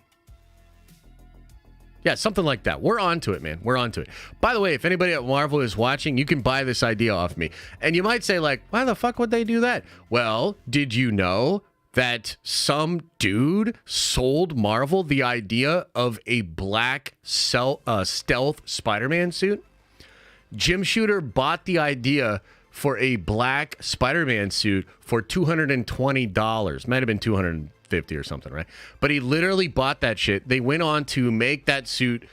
A: Yeah, something like that. We're on to it, man. We're on to it. By the way, if anybody at Marvel is watching, you can buy this idea off me. And you might say, like, why the fuck would they do that? Well, did you know that some dude sold Marvel the idea of a black stealth Spider-Man suit? Jim Shooter bought the idea for a black Spider-Man suit for $220. Might have been $250 or something, right? But he literally bought that shit. They went on to make that suit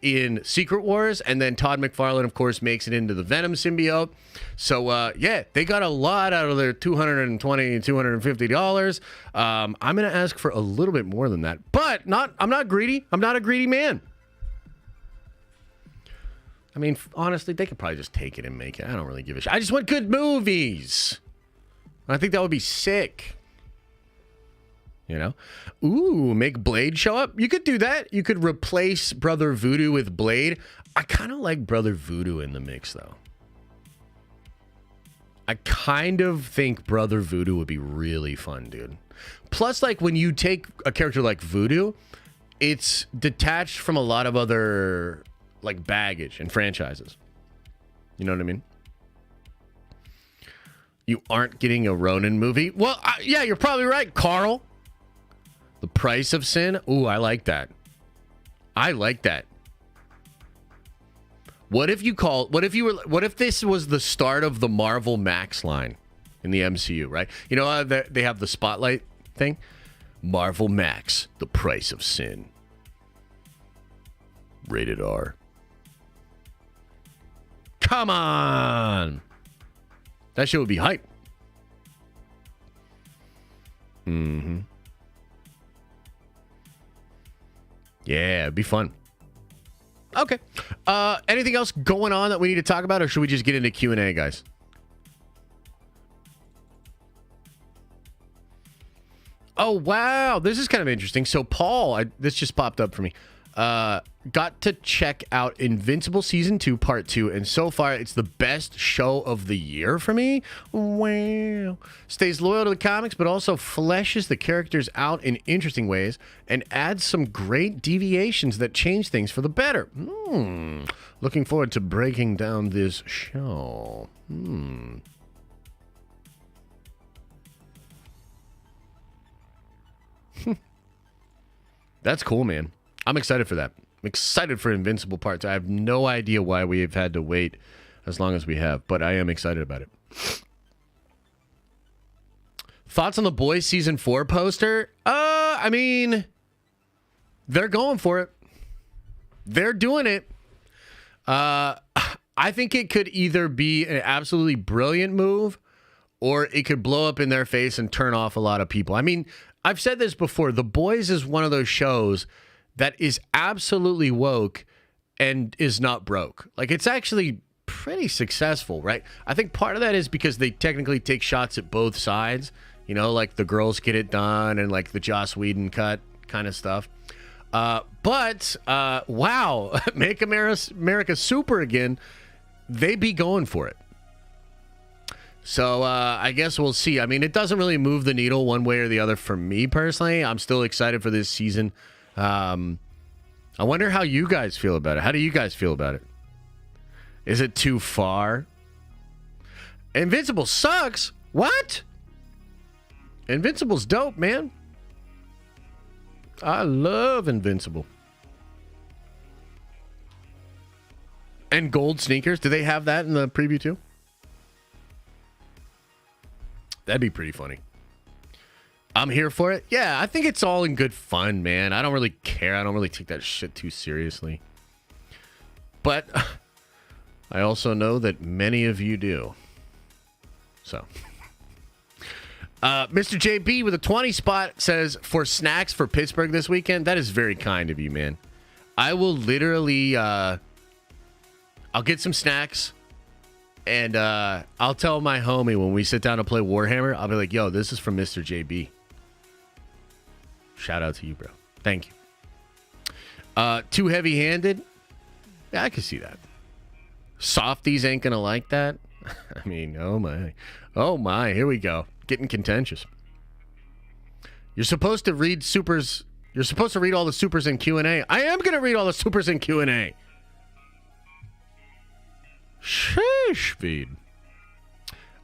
A: in Secret Wars, and then Todd McFarlane, of course, makes it into the Venom symbiote. So, yeah, they got a lot out of their $220, $250. I'm going to ask for a little bit more than that. But I'm not greedy. I'm not a greedy man. I mean, honestly, they could probably just take it and make it. I don't really give a shit. I just want good movies. I think that would be sick. You know? Ooh, make Blade show up. You could do that. You could replace Brother Voodoo with Blade. I kind of like Brother Voodoo in the mix, though. I kind of think Brother Voodoo would be really fun, dude. Plus, like, when you take a character like Voodoo, it's detached from a lot of other, like, baggage and franchises. You know what I mean? You aren't getting a Ronin movie? Well, yeah, you're probably right, Carl. The Price of Sin? Ooh, I like that. I like that. What if this was the start of the Marvel Max line in the MCU, right? You know how they have the spotlight thing? Marvel Max, The Price of Sin. Rated R. Come on! That shit would be hype. Mm-hmm. Yeah, it'd be fun. Okay. Anything else going on that we need to talk about, or should we just get into Q&A, guys? Oh, wow. This is kind of interesting. So, Paul, this just popped up for me. Got to check out Invincible Season 2, Part 2, and so far, it's the best show of the year for me. Wow. Stays loyal to the comics, but also fleshes the characters out in interesting ways and adds some great deviations that change things for the better. Looking forward to breaking down this show. That's cool, man. I'm excited for that. I'm excited for Invincible Part 2. I have no idea why we have had to wait as long as we have, but I am excited about it. Thoughts on The Boys Season 4 poster? I mean, they're going for it. They're doing it. I think it could either be an absolutely brilliant move, or it could blow up in their face and turn off a lot of people. I mean, I've said this before. The Boys is one of those shows that is absolutely woke and is not broke. Like, it's actually pretty successful, right? I think part of that is because they technically take shots at both sides. You know, like the girls get it done and like the Joss Whedon cut kind of stuff. But wow, Make America Super Again, they be going for it. So I guess we'll see. I mean, it doesn't really move the needle one way or the other for me personally. I'm still excited for this season. I wonder how you guys feel about it. How do you guys feel about it? Is it too far? Invincible sucks? What? Invincible's dope, man. I love Invincible. And gold sneakers. Do they have that in the preview too? That'd be pretty funny. I'm here for it. Yeah, I think it's all in good fun, man. I don't really care. I don't really take that shit too seriously. But I also know that many of you do. So, Mr. JB with a 20 spot says, for snacks for Pittsburgh this weekend. That is very kind of you, man. I will literally, I'll get some snacks. And I'll tell my homie when we sit down to play Warhammer, I'll be like, yo, this is from Mr. JB. Shout out to you, bro. Thank you. Too heavy-handed? Yeah, I can see that. Softies ain't going to like that. I mean, oh my. Oh my, here we go. Getting contentious. You're supposed to read supers. You're supposed to read all the supers in Q&A. I am going to read all the supers in Q&A. Sheesh, feed.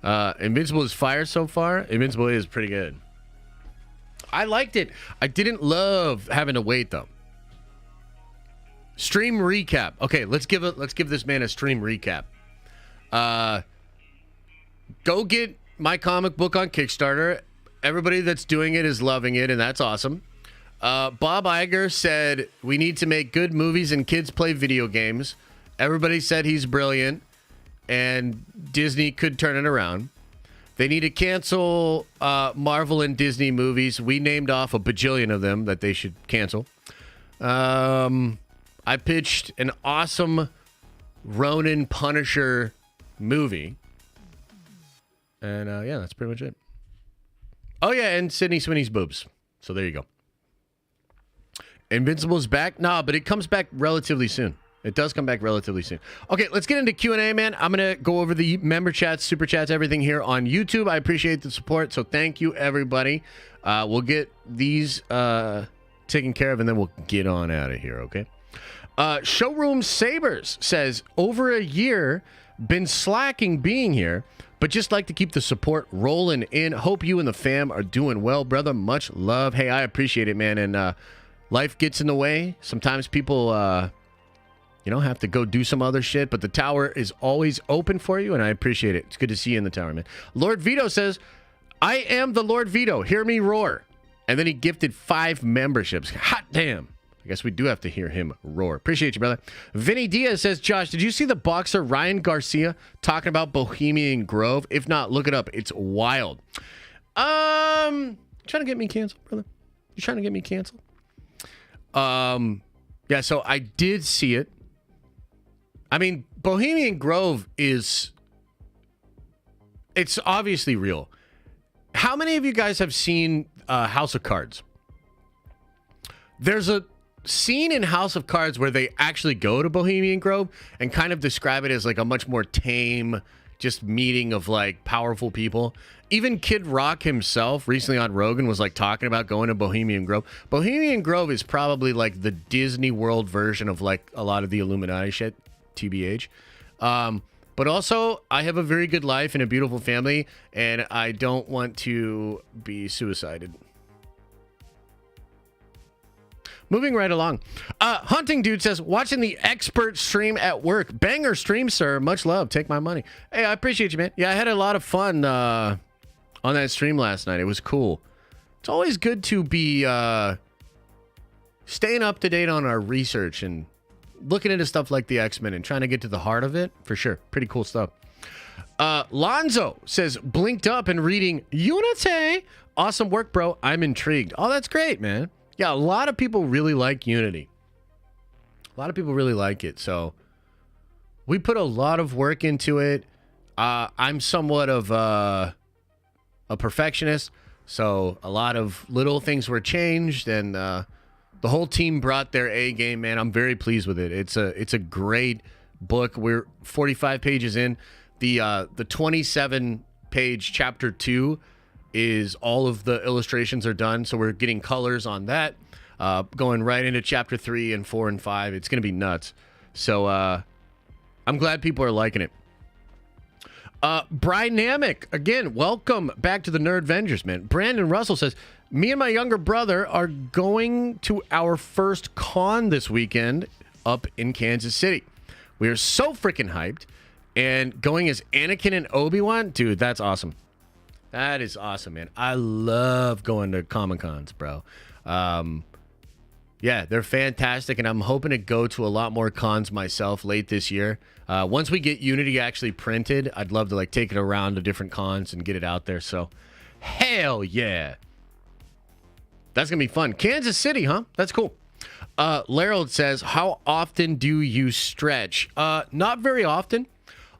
A: Invincible is fire so far. Invincible is pretty good. I liked it. I didn't love having to wait though. Stream recap. Okay, let's give this man a stream recap. Go get my comic book on Kickstarter. Everybody that's doing it is loving it, and that's awesome. Bob Iger said we need to make good movies and kids play video games. Everybody said he's brilliant, and Disney could turn it around. They need to cancel Marvel and Disney movies. We named off a bajillion of them that they should cancel. I pitched an awesome Ronin Punisher movie. And yeah, that's pretty much it. Oh yeah, and Sydney Sweeney's boobs. So there you go. Invincible's back? Nah, but it comes back relatively soon. It does come back relatively soon. Okay, let's get into Q&A, man. I'm going to go over the member chats, super chats, everything here on YouTube. I appreciate the support, so thank you, everybody. We'll get these taken care of, and then we'll get on out of here, okay? Showroom Sabers says, over a year, Been slacking being here, but just like to keep the support rolling in. Hope you and the fam are doing well, brother. Much love. Hey, I appreciate it, man. And life gets in the way. Sometimes people, have to go do some other shit, but the tower is always open for you, and I appreciate it. It's good to see you in the tower, man. Lord Vito says, I am the Lord Vito. Hear me roar. And then he gifted 5 memberships. Hot damn. I guess we do have to hear him roar. Appreciate you, brother. Vinny Diaz says, Josh, did you see the boxer Ryan Garcia talking about Bohemian Grove? If not, look it up. It's wild. Trying to get me canceled, brother? You trying to get me canceled? Yeah, so I did see it. I mean, Bohemian Grove it's obviously real. How many of you guys have seen House of Cards? There's a scene in House of Cards where they actually go to Bohemian Grove and kind of describe it as like a much more tame, just meeting of like powerful people. Even Kid Rock himself recently on Rogan was like talking about going to Bohemian Grove. Bohemian Grove is probably like the Disney World version of like a lot of the Illuminati shit, TBH. But also, I have a very good life and a beautiful family, and I don't want to be suicided. Moving right along. Hunting Dude says, watching the expert stream at work. Banger stream, sir. Much love. Take my money. Hey, I appreciate you, man. Yeah, I had a lot of fun on that stream last night. It was cool. It's always good to be staying up to date on our research and looking into stuff like the X-Men and trying to get to the heart of it. For sure. Pretty cool stuff. Lonzo says, blinked up and reading Unity. Awesome work, bro. I'm intrigued. Oh, that's great, man. Yeah, a lot of people really like Unity. A lot of people really like it. So we put a lot of work into it. I'm somewhat of a perfectionist. So a lot of little things were changed, and the whole team brought their A game, man. I'm very pleased with it. It's a great book. We're 45 pages in. The 27-page chapter 2 is all of the illustrations are done, so we're getting colors on that. Going right into chapter 3 and 4 and 5. It's going to be nuts. So I'm glad people are liking it. Brynamic, again, welcome back to the Nerd Vengers, man. Brandon Russell says, me and my younger brother are going to our first con this weekend up in Kansas City. We are so freaking hyped. And going as Anakin and Obi-Wan, dude, that's awesome. That is awesome, man. I love going to Comic-Cons, bro. Yeah, they're fantastic, and I'm hoping to go to a lot more cons myself late this year. Once we get Unity actually printed, I'd love to like take it around to different cons and get it out there. So, hell yeah. That's going to be fun. Kansas City, huh? That's cool. Larold says, how often do you stretch? Not very often.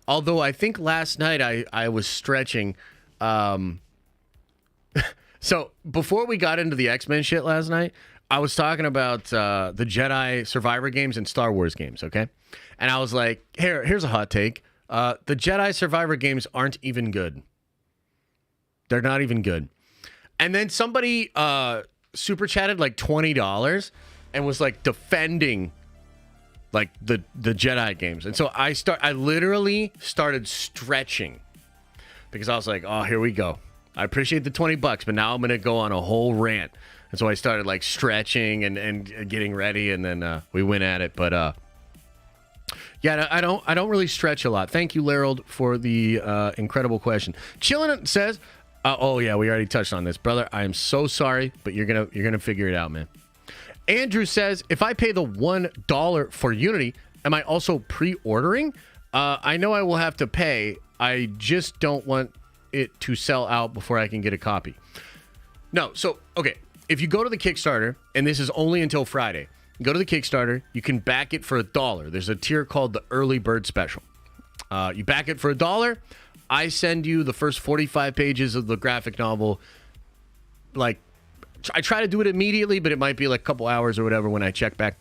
A: Although I think last night I was stretching. So before we got into the X-Men shit last night, I was talking about the Jedi Survivor games and Star Wars games, okay? And I was like, here's a hot take. The Jedi Survivor games aren't even good. They're not even good. And then somebody super chatted like $20 and was like defending like the Jedi games. And so I literally started stretching because I was like, oh, here we go. I appreciate the $20, but now I'm going to go on a whole rant. And so I started like stretching and getting ready, and then we went at it. But yeah, I don't really stretch a lot. Thank you, Larold, for the incredible question. Chillin says, oh yeah, we already touched on this, brother. I am so sorry, but you're gonna figure it out, man. Andrew says, if I pay the $1 for Unity, am I also pre-ordering? I know I will have to pay. I just don't want it to sell out before I can get a copy. No, so okay. If you go to the Kickstarter, and this is only until Friday, go to the Kickstarter, you can back it for $1. There's a tier called the Early Bird Special. You back it for $1. I send you the first 45 pages of the graphic novel. Like, I try to do it immediately, but it might be like a couple hours or whatever when I check back.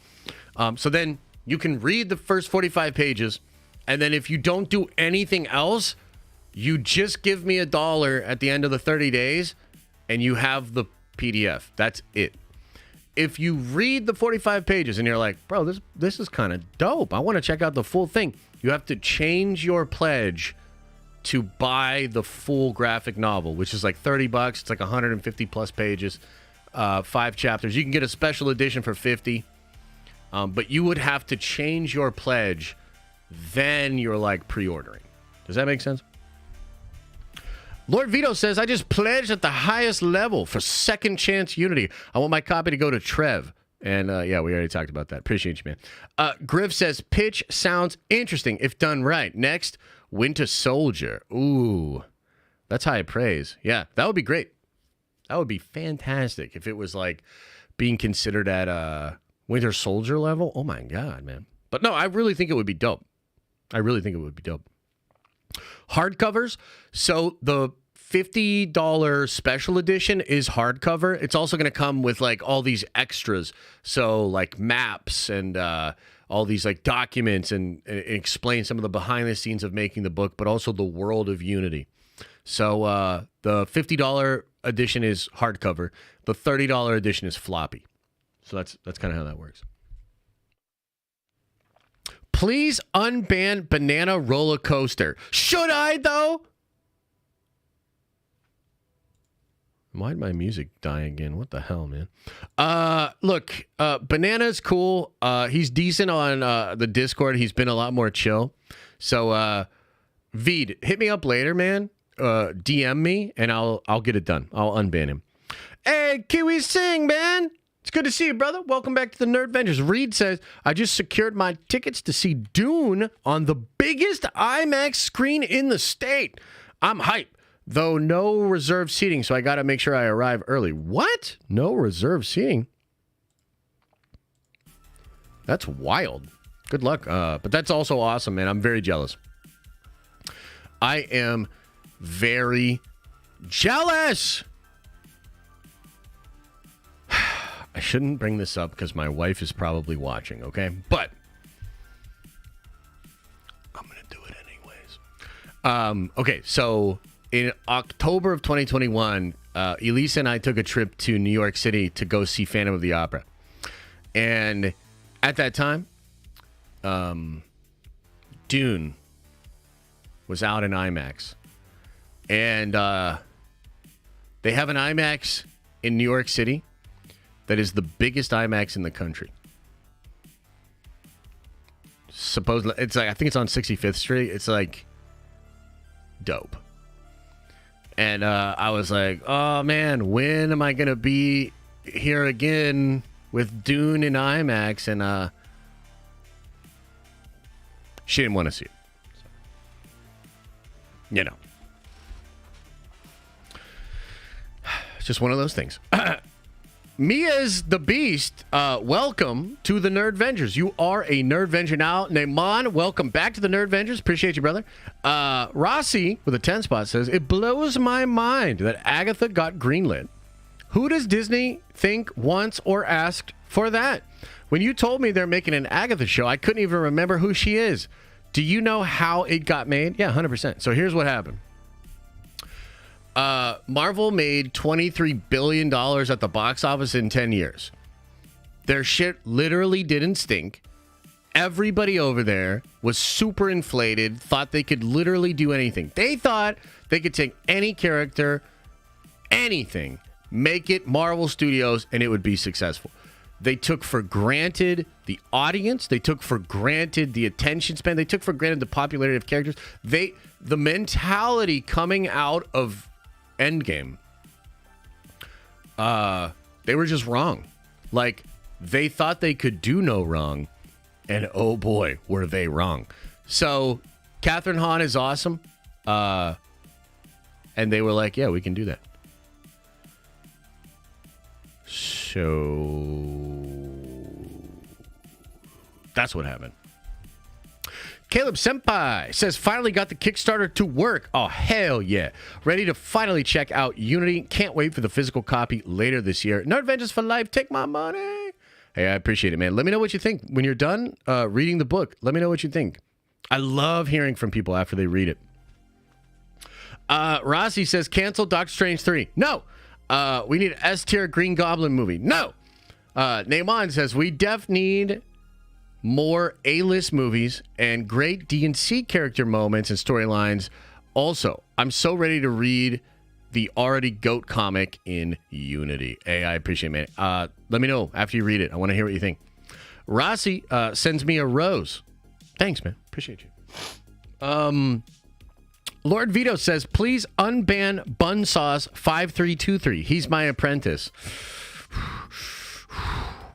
A: So then you can read the first 45 pages, and then if you don't do anything else, you just give me $1 at the end of the 30 days, and you have the PDF. That's it. if you read the 45 pages and you're like, bro, this is kind of dope, I want to check out the full thing, you have to change your pledge to buy the full graphic novel, which is like $30. It's like 150 plus pages, 5 chapters. You can get a special edition for $50, but you would have to change your pledge. Then you're like pre-ordering. Does that make sense? Lord Vito says, I just pledged at the highest level for Second Chance Unity. I want my copy to go to Trev. And yeah, we already talked about that. Appreciate you, man. Griff says, pitch sounds interesting if done right. Next, Winter Soldier. Ooh, that's high praise. Yeah, that would be great. That would be fantastic if it was like being considered at Winter Soldier level. Oh my God, man. But no, I really think it would be dope. I really think it would be dope. Hardcovers. So the $50 special edition is hardcover. It's also going to come with like all these extras. So like maps and all these like documents and explain some of the behind the scenes of making the book, but also the world of Unity. So the $50 edition is hardcover. The $30 edition is floppy. So that's kind of how that works. Please unban Banana Roller Coaster. Should I, though? Why'd my music die again? What the hell, man? Look, Banana's cool. He's decent on the Discord. He's been a lot more chill. So, Veed, hit me up later, man. DM me, and I'll get it done. I'll unban him. Hey, Kiwi Sing, man. It's good to see you, brother. Welcome back to the Nerd Vengers. Reed says, I just secured my tickets to see Dune on the biggest IMAX screen in the state. I'm hyped, though no reserved seating, so I got to make sure I arrive early. What? No reserved seating? That's wild. Good luck. But that's also awesome, man. I'm very jealous. I am very jealous. I shouldn't bring this up because my wife is probably watching, okay? But I'm going to do it anyways. Okay, so in October of 2021, Elisa and I took a trip to New York City to go see Phantom of the Opera. And at that time, Dune was out in IMAX. And they have an IMAX in New York City that is the biggest IMAX in the country. Supposedly, it's like, I think it's on 65th Street. It's like dope. And I was like, oh man, when am I gonna be here again with Dune in IMAX? And she didn't want to see it. So, you know, it's just one of those things. Mia's the Beast, welcome to the Nerd Vengers. You are a Nerd Venger now. Neyman, welcome back to the Nerd Vengers. Appreciate you, brother. Rossi, with a 10 spot, says, it blows my mind that Agatha got greenlit. Who does Disney think wants or asked for that? When you told me they're making an Agatha show, I couldn't even remember who she is. Do you know how it got made? Yeah, 100%. So here's what happened. Marvel made $23 billion at the box office in 10 years. Their shit literally didn't stink. Everybody over there was super inflated, thought they could literally do anything. They thought they could take any character, anything, make it Marvel Studios, and it would be successful. They took for granted the audience. They took for granted the attention span. They took for granted the popularity of characters. The mentality coming out of Endgame, they were just wrong. Like, they thought they could do no wrong, and oh boy, were they wrong. So Catherine Hahn is awesome, and they were like, yeah, we can do that. So that's what happened. Caleb Senpai says, finally got the Kickstarter to work. Oh, hell yeah. Ready to finally check out Unity. Can't wait for the physical copy later this year. Nerd Vengers for life. Take my money. Hey, I appreciate it, man. Let me know what you think. When you're done reading the book, let me know what you think. I love hearing from people after they read it. Rossi says, cancel Doctor Strange 3. No. We need an S-tier Green Goblin movie. No. Naaman says, we def need more A-list movies and great D&C character moments and storylines. Also, I'm so ready to read the already GOAT comic in Unity. Hey, I appreciate it, man. Let me know after you read it. I want to hear what you think. Rossi sends me a rose. Thanks, man. Appreciate you. Lord Vito says, please unban Bunsauce 5323. He's my apprentice.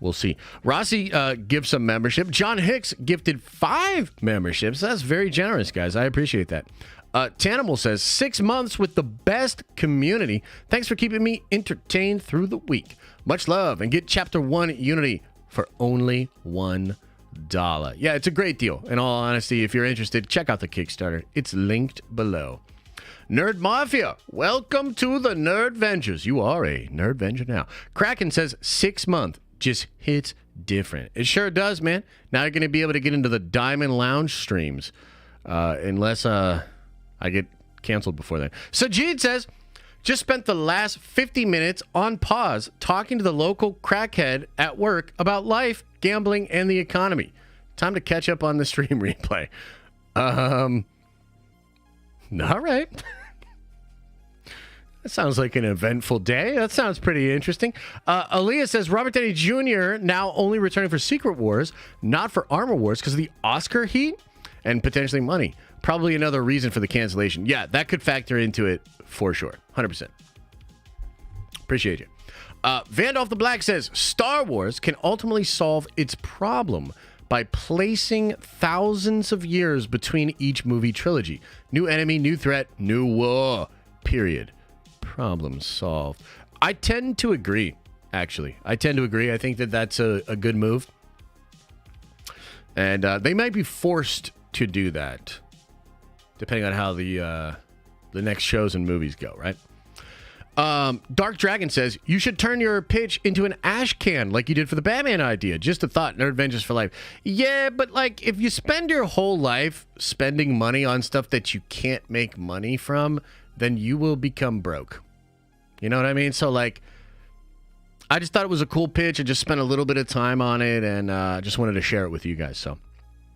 A: We'll see. Rossi gives some membership. John Hicks gifted 5 memberships. That's very generous, guys. I appreciate that. Tanimal says, 6 months with the best community. Thanks for keeping me entertained through the week. Much love. And get Chapter 1 Unity for only $1. Yeah, it's a great deal. In all honesty, if you're interested, check out the Kickstarter. It's linked below. Nerd Mafia, welcome to the Nerd Vengers. You are a Nerd Venger now. Kraken says 6 month just hits different. It sure does, man. Now you're going to be able to get into the Diamond Lounge streams, unless I get canceled before then. Sajid says, just spent the last 50 minutes on pause talking to the local crackhead at work about life, gambling, and the economy. Time to catch up on the stream replay. All right. That sounds like an eventful day. That sounds pretty interesting. Aaliyah says, Robert Downey Jr. now only returning for Secret Wars, not for Armor Wars because of the Oscar heat and potentially money. Probably another reason for the cancellation. Yeah, that could factor into it for sure. 100%. Appreciate you. Vandolph the Black says, Star Wars can ultimately solve its problem by placing thousands of years between each movie trilogy. New enemy, new threat, new war. Period. Problem solved. I tend to agree, actually. I think that that's a good move. And they might be forced to do that, depending on how the next shows and movies go, right? Dark Dragon says, you should turn your pitch into an ash can like you did for the Batman idea. Just a thought, Nerd Vengers for life. Yeah, but like if you spend your whole life spending money on stuff that you can't make money from, then you will become broke. You know what I mean? So like, I just thought it was a cool pitch. I just spent a little bit of time on it and just wanted to share it with you guys. So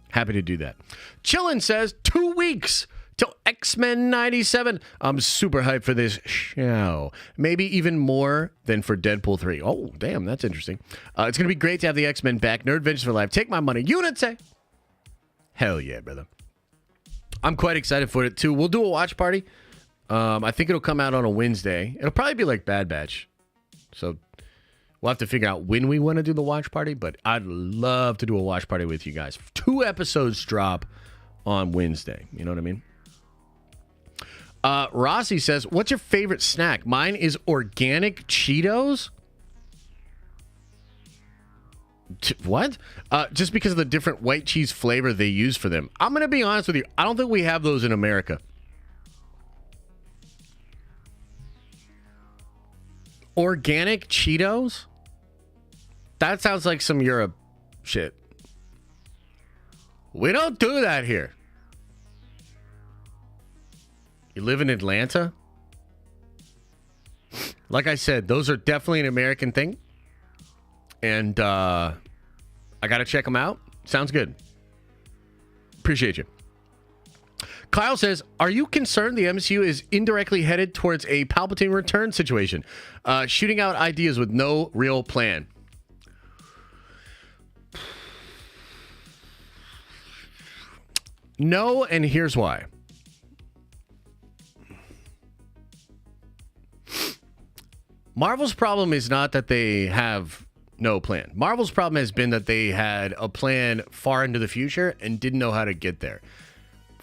A: happy to do that. Chillin says 2 weeks till X-Men 97. I'm super hyped for this show. Maybe even more than for Deadpool 3. Oh, damn, that's interesting. It's going to be great to have the X-Men back. Nerd Vengers for life. Take my money. Unity. Hell yeah, brother. I'm quite excited for it, too. We'll do a watch party. I think it'll come out on a Wednesday. It'll probably be like Bad Batch. So we'll have to figure out when we want to do the watch party, but I'd love to do a watch party with you guys. 2 episodes drop on Wednesday. You know what I mean? Rossi says, what's your favorite snack? Mine is organic Cheetos. What? Just because of the different white cheese flavor they use for them. I'm going to be honest with you. I don't think we have those in America. Organic Cheetos? That sounds like some Europe shit. We don't do that here. You live in Atlanta? Like I said, those are definitely an American thing. And I got to check them out. Sounds good. Appreciate you. Kyle says, are you concerned the MCU is indirectly headed towards a Palpatine return situation? Shooting out ideas with no real plan. No, and here's why. Marvel's problem is not that they have no plan. Marvel's problem has been that they had a plan far into the future and didn't know how to get there.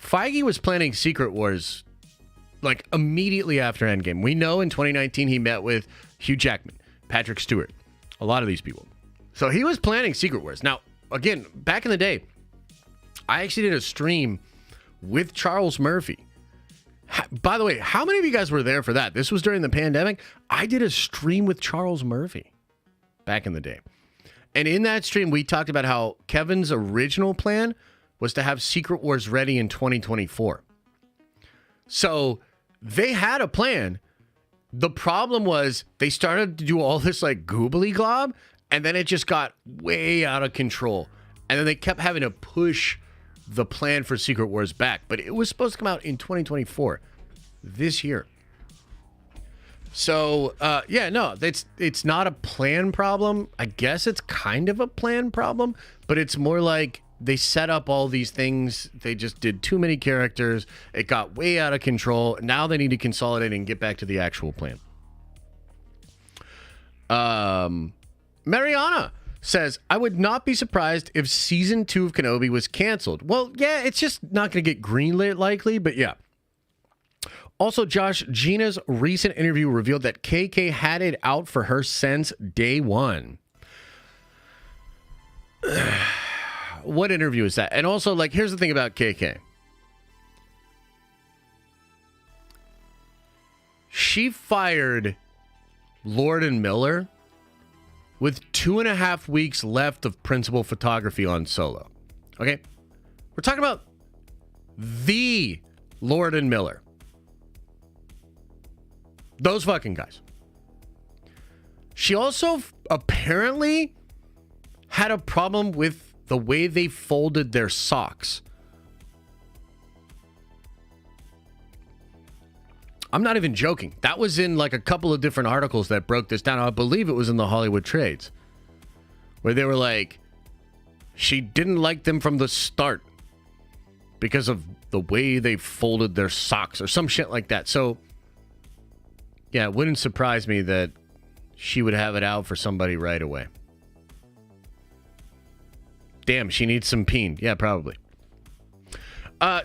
A: Feige was planning Secret Wars like immediately after Endgame. We know in 2019 he met with Hugh Jackman, Patrick Stewart, a lot of these people. So he was planning Secret Wars. Now, again, back in the day, I actually did a stream with Charles Murphy. By the way, how many of you guys were there for that? This was during the pandemic. I did a stream with Charles Murphy back in the day. And in that stream, we talked about how Kevin's original plan was to have Secret Wars ready in 2024. So they had a plan. The problem was they started to do all this like goobly glob, And then it just got way out of control. And then they kept having to push the plan for Secret Wars back. But it was supposed to come out in 2024, this year. So, yeah, no, it's not a plan problem. I guess it's kind of a plan problem, but it's more like they set up all these things. They just did too many characters. It got way out of control. Now they need to consolidate and get back to the actual plan. Mariana says, I would not be surprised if season 2 of Kenobi was canceled. Well, yeah, it's just not going to get greenlit likely, but yeah. Also, Josh, Gina's recent interview revealed that KK had it out for her since day one. What interview is that? And also, like, here's the thing about KK. She fired Lord and Miller with 2.5 weeks left of principal photography on Solo. Okay? We're talking about the Lord and Miller. Those fucking guys. She also apparently had a problem with the way they folded their socks. I'm not even joking. That was in like a couple of different articles that broke this down. I believe it was in the Hollywood Trades, where they were like, she didn't like them from the start because of the way they folded their socks or some shit like that. So, yeah, it wouldn't surprise me that she would have it out for somebody right away. Damn, she needs some peen. Yeah, probably.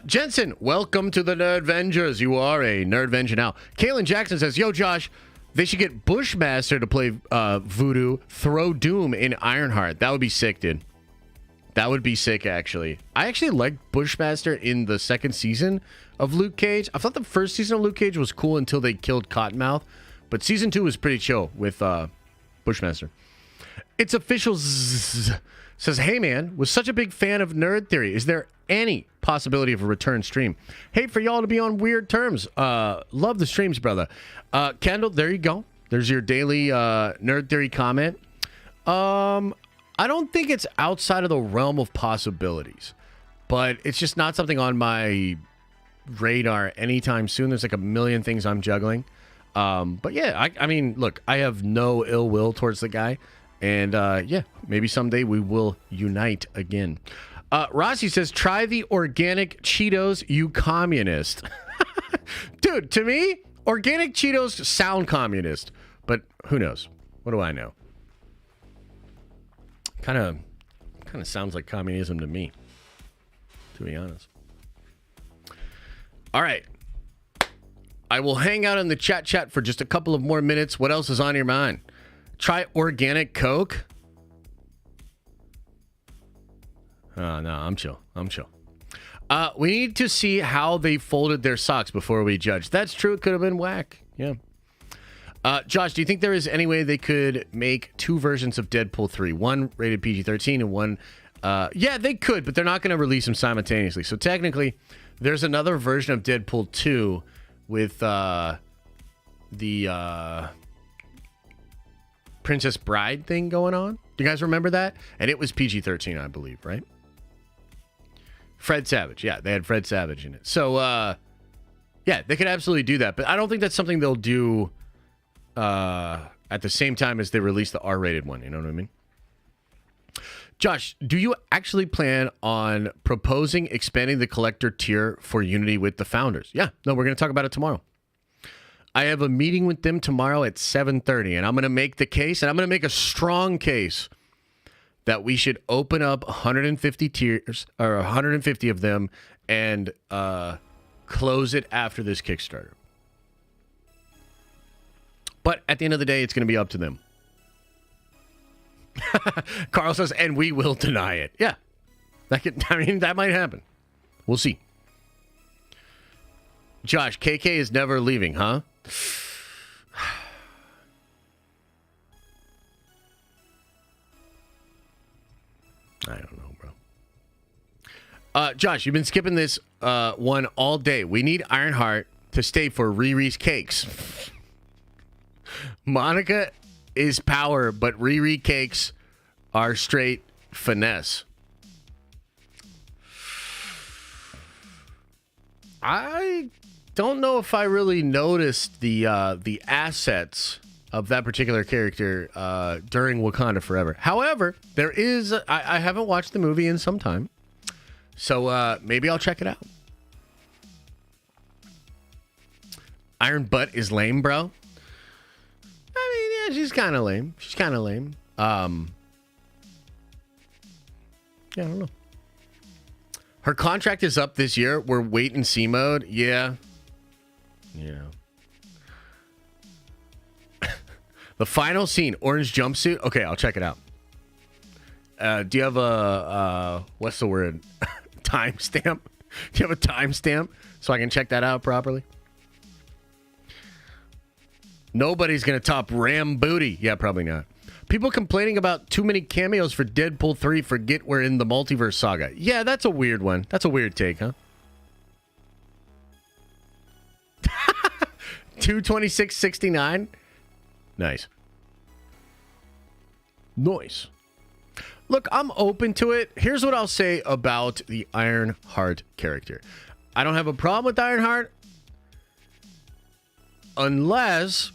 A: Jensen, welcome to the Nerdvengers. You are a Nerdvenger now. Kaylin Jackson says, yo, Josh, they should get Bushmaster to play Voodoo, throw Doom in Ironheart. That would be sick, dude. That would be sick, actually. I actually liked Bushmaster in the second season of Luke Cage. I thought the first season of Luke Cage was cool until they killed Cottonmouth. But season 2 was pretty chill with Bushmaster. It's official says, hey, man, was such a big fan of Nerd Theory. Is there any possibility of a return stream? Hate for y'all to be on weird terms. Love the streams, brother. Kendall, there you go. There's your daily Nerd Theory comment. I don't think it's outside of the realm of possibilities, but it's just not something on my radar anytime soon. There's like a million things I'm juggling. But yeah, I mean, look, I have no ill will towards the guy. And yeah, maybe someday we will unite again. Rossi says, try the organic Cheetos, you communist. Dude, to me, organic Cheetos sound communist. But who knows? What do I know? Kind of sounds like communism to me, to be honest. All right. I will hang out in the chat for just a couple of more minutes. What else is on your mind? Try organic Coke. Oh, no, I'm chill. We need to see how they folded their socks before we judge. That's true. It could have been whack. Yeah. Josh, do you think there is any way they could make 2 versions of Deadpool 3? One rated PG-13 and one... yeah, they could, but they're not going to release them simultaneously. So technically, there's another version of Deadpool 2 with the Princess Bride thing going on. Do you guys remember that? And it was PG-13, I believe, right? Fred Savage. Yeah, they had Fred Savage in it. So, yeah, they could absolutely do that. But I don't think that's something they'll do at the same time as they release the R-rated one. You know what I mean? Josh, do you actually plan on proposing expanding the collector tier for Unity with the founders? Yeah. No, we're going to talk about it tomorrow. I have a meeting with them tomorrow at 7:30, and I'm going to make the case, and I'm going to make a strong case that we should open up 150 tiers, or 150 of them, and close it after this Kickstarter. But at the end of the day, it's going to be up to them. Carl says, and we will deny it. Yeah. That might happen. We'll see. Josh, KK is never leaving, huh? I don't know, bro. Josh, you've been skipping this one all day. We need Ironheart to stay for Riri's cakes. Monica is power, but Riri cakes are straight finesse. I don't know if I really noticed the assets of that particular character during Wakanda Forever. However, there is... I haven't watched the movie in some time, so maybe I'll check it out. Iron Butt is lame, bro. I mean, yeah, she's kind of lame. Yeah, I don't know. Her contract is up this year. We're wait and see mode. Yeah. The final scene, orange jumpsuit. Okay, I'll check it out. Do you have a what's the word? Timestamp? Do you have a timestamp so I can check that out properly? Nobody's gonna top Ram Booty. Yeah, probably not. People complaining about too many cameos for Deadpool 3 forget we're in the multiverse saga. Yeah, that's a weird one. That's a weird take, huh? 226.69. Nice. Look, I'm open to it. Here's what I'll say about the Ironheart character. I don't have a problem with Ironheart unless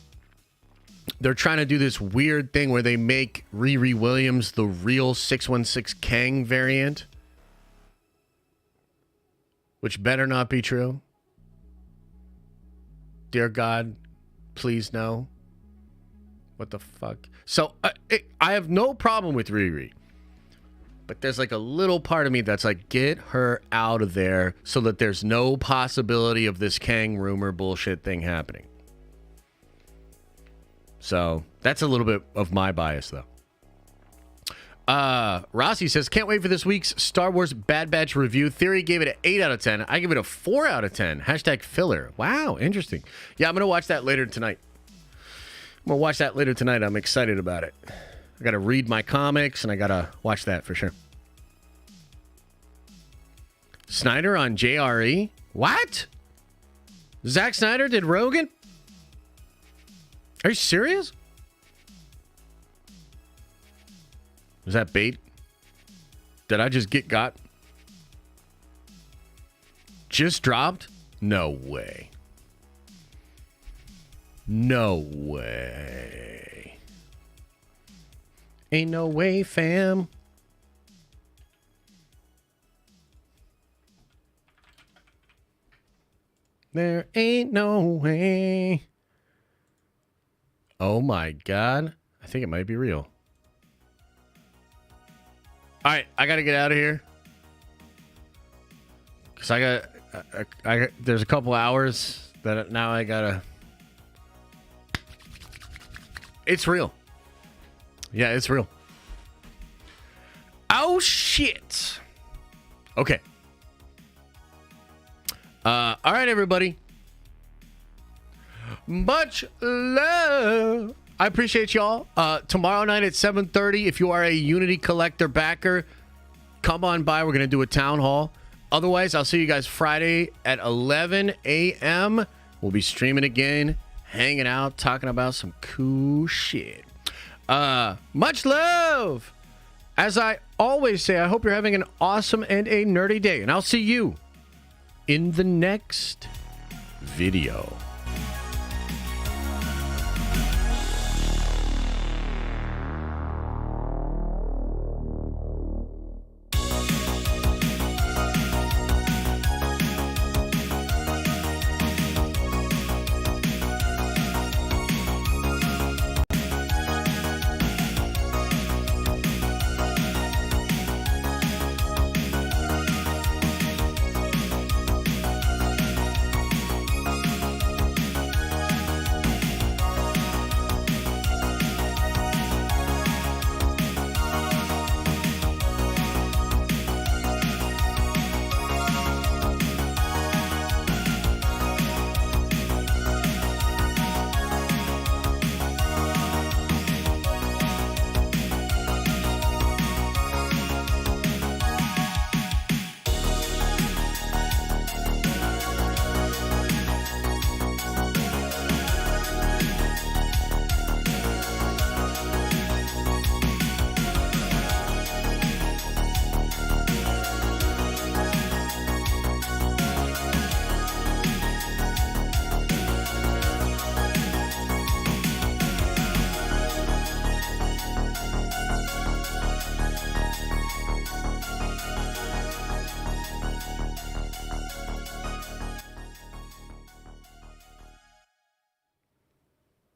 A: they're trying to do this weird thing where they make Riri Williams the real 616 Kang variant, which better not be true. Dear God, please no. What the fuck? So I have no problem with Riri, but there's like a little part of me that's like, get her out of there so that there's no possibility of this Kang rumor bullshit thing happening. So that's a little bit of my bias, though. Rossi says, can't wait for this week's Star Wars Bad Batch review. Theory gave it an 8 out of 10. I give it a 4 out of 10. Hashtag filler. Wow, interesting. Yeah, I'm going to watch that later tonight. I'm excited about it. I got to read my comics, and I got to watch that for sure. Snyder on JRE? What? Zack Snyder did Rogan? Are you serious? Was that bait? Did I just get got? Just dropped? No way. No way. Ain't no way, fam. There ain't no way. Oh my God. I think it might be real. All right, I got to get out of here. Because I got, there's a couple hours that now I got to. It's real. Yeah, it's real. Oh, shit. Okay. All right, everybody. Much love. I appreciate y'all. Tomorrow night at 7:30, if you are a Unity Collector backer, come on by. We're going to do a town hall. Otherwise, I'll see you guys Friday at 11 a.m. We'll be streaming again, hanging out, talking about some cool shit. Much love. As I always say, I hope you're having an awesome and a nerdy day. And I'll see you in the next video.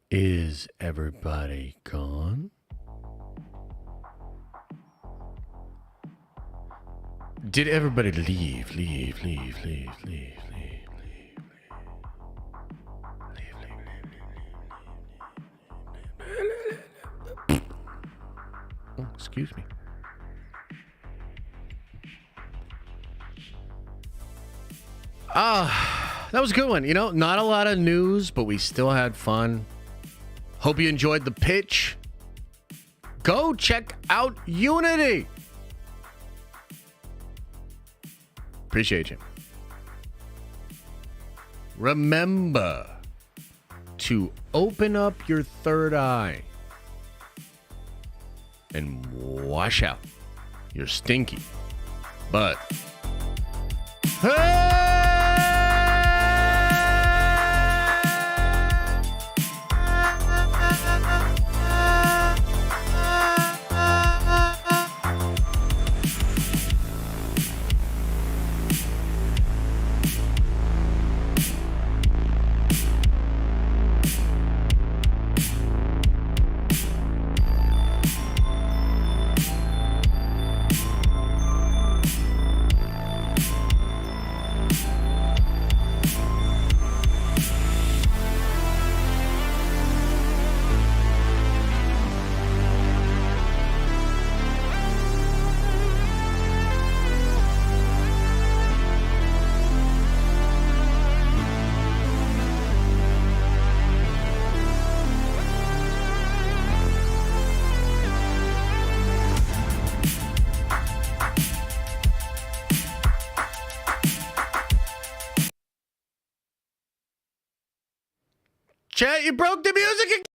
A: Is everybody gone? Did everybody leave? Oh, excuse me. That was a good one. You know, not a lot of news, but we still had fun. Hope you enjoyed the pitch. Go check out Unity. Appreciate you. Remember to open up your third eye and wash out your stinky butt. Hey! Chat, you broke the music again.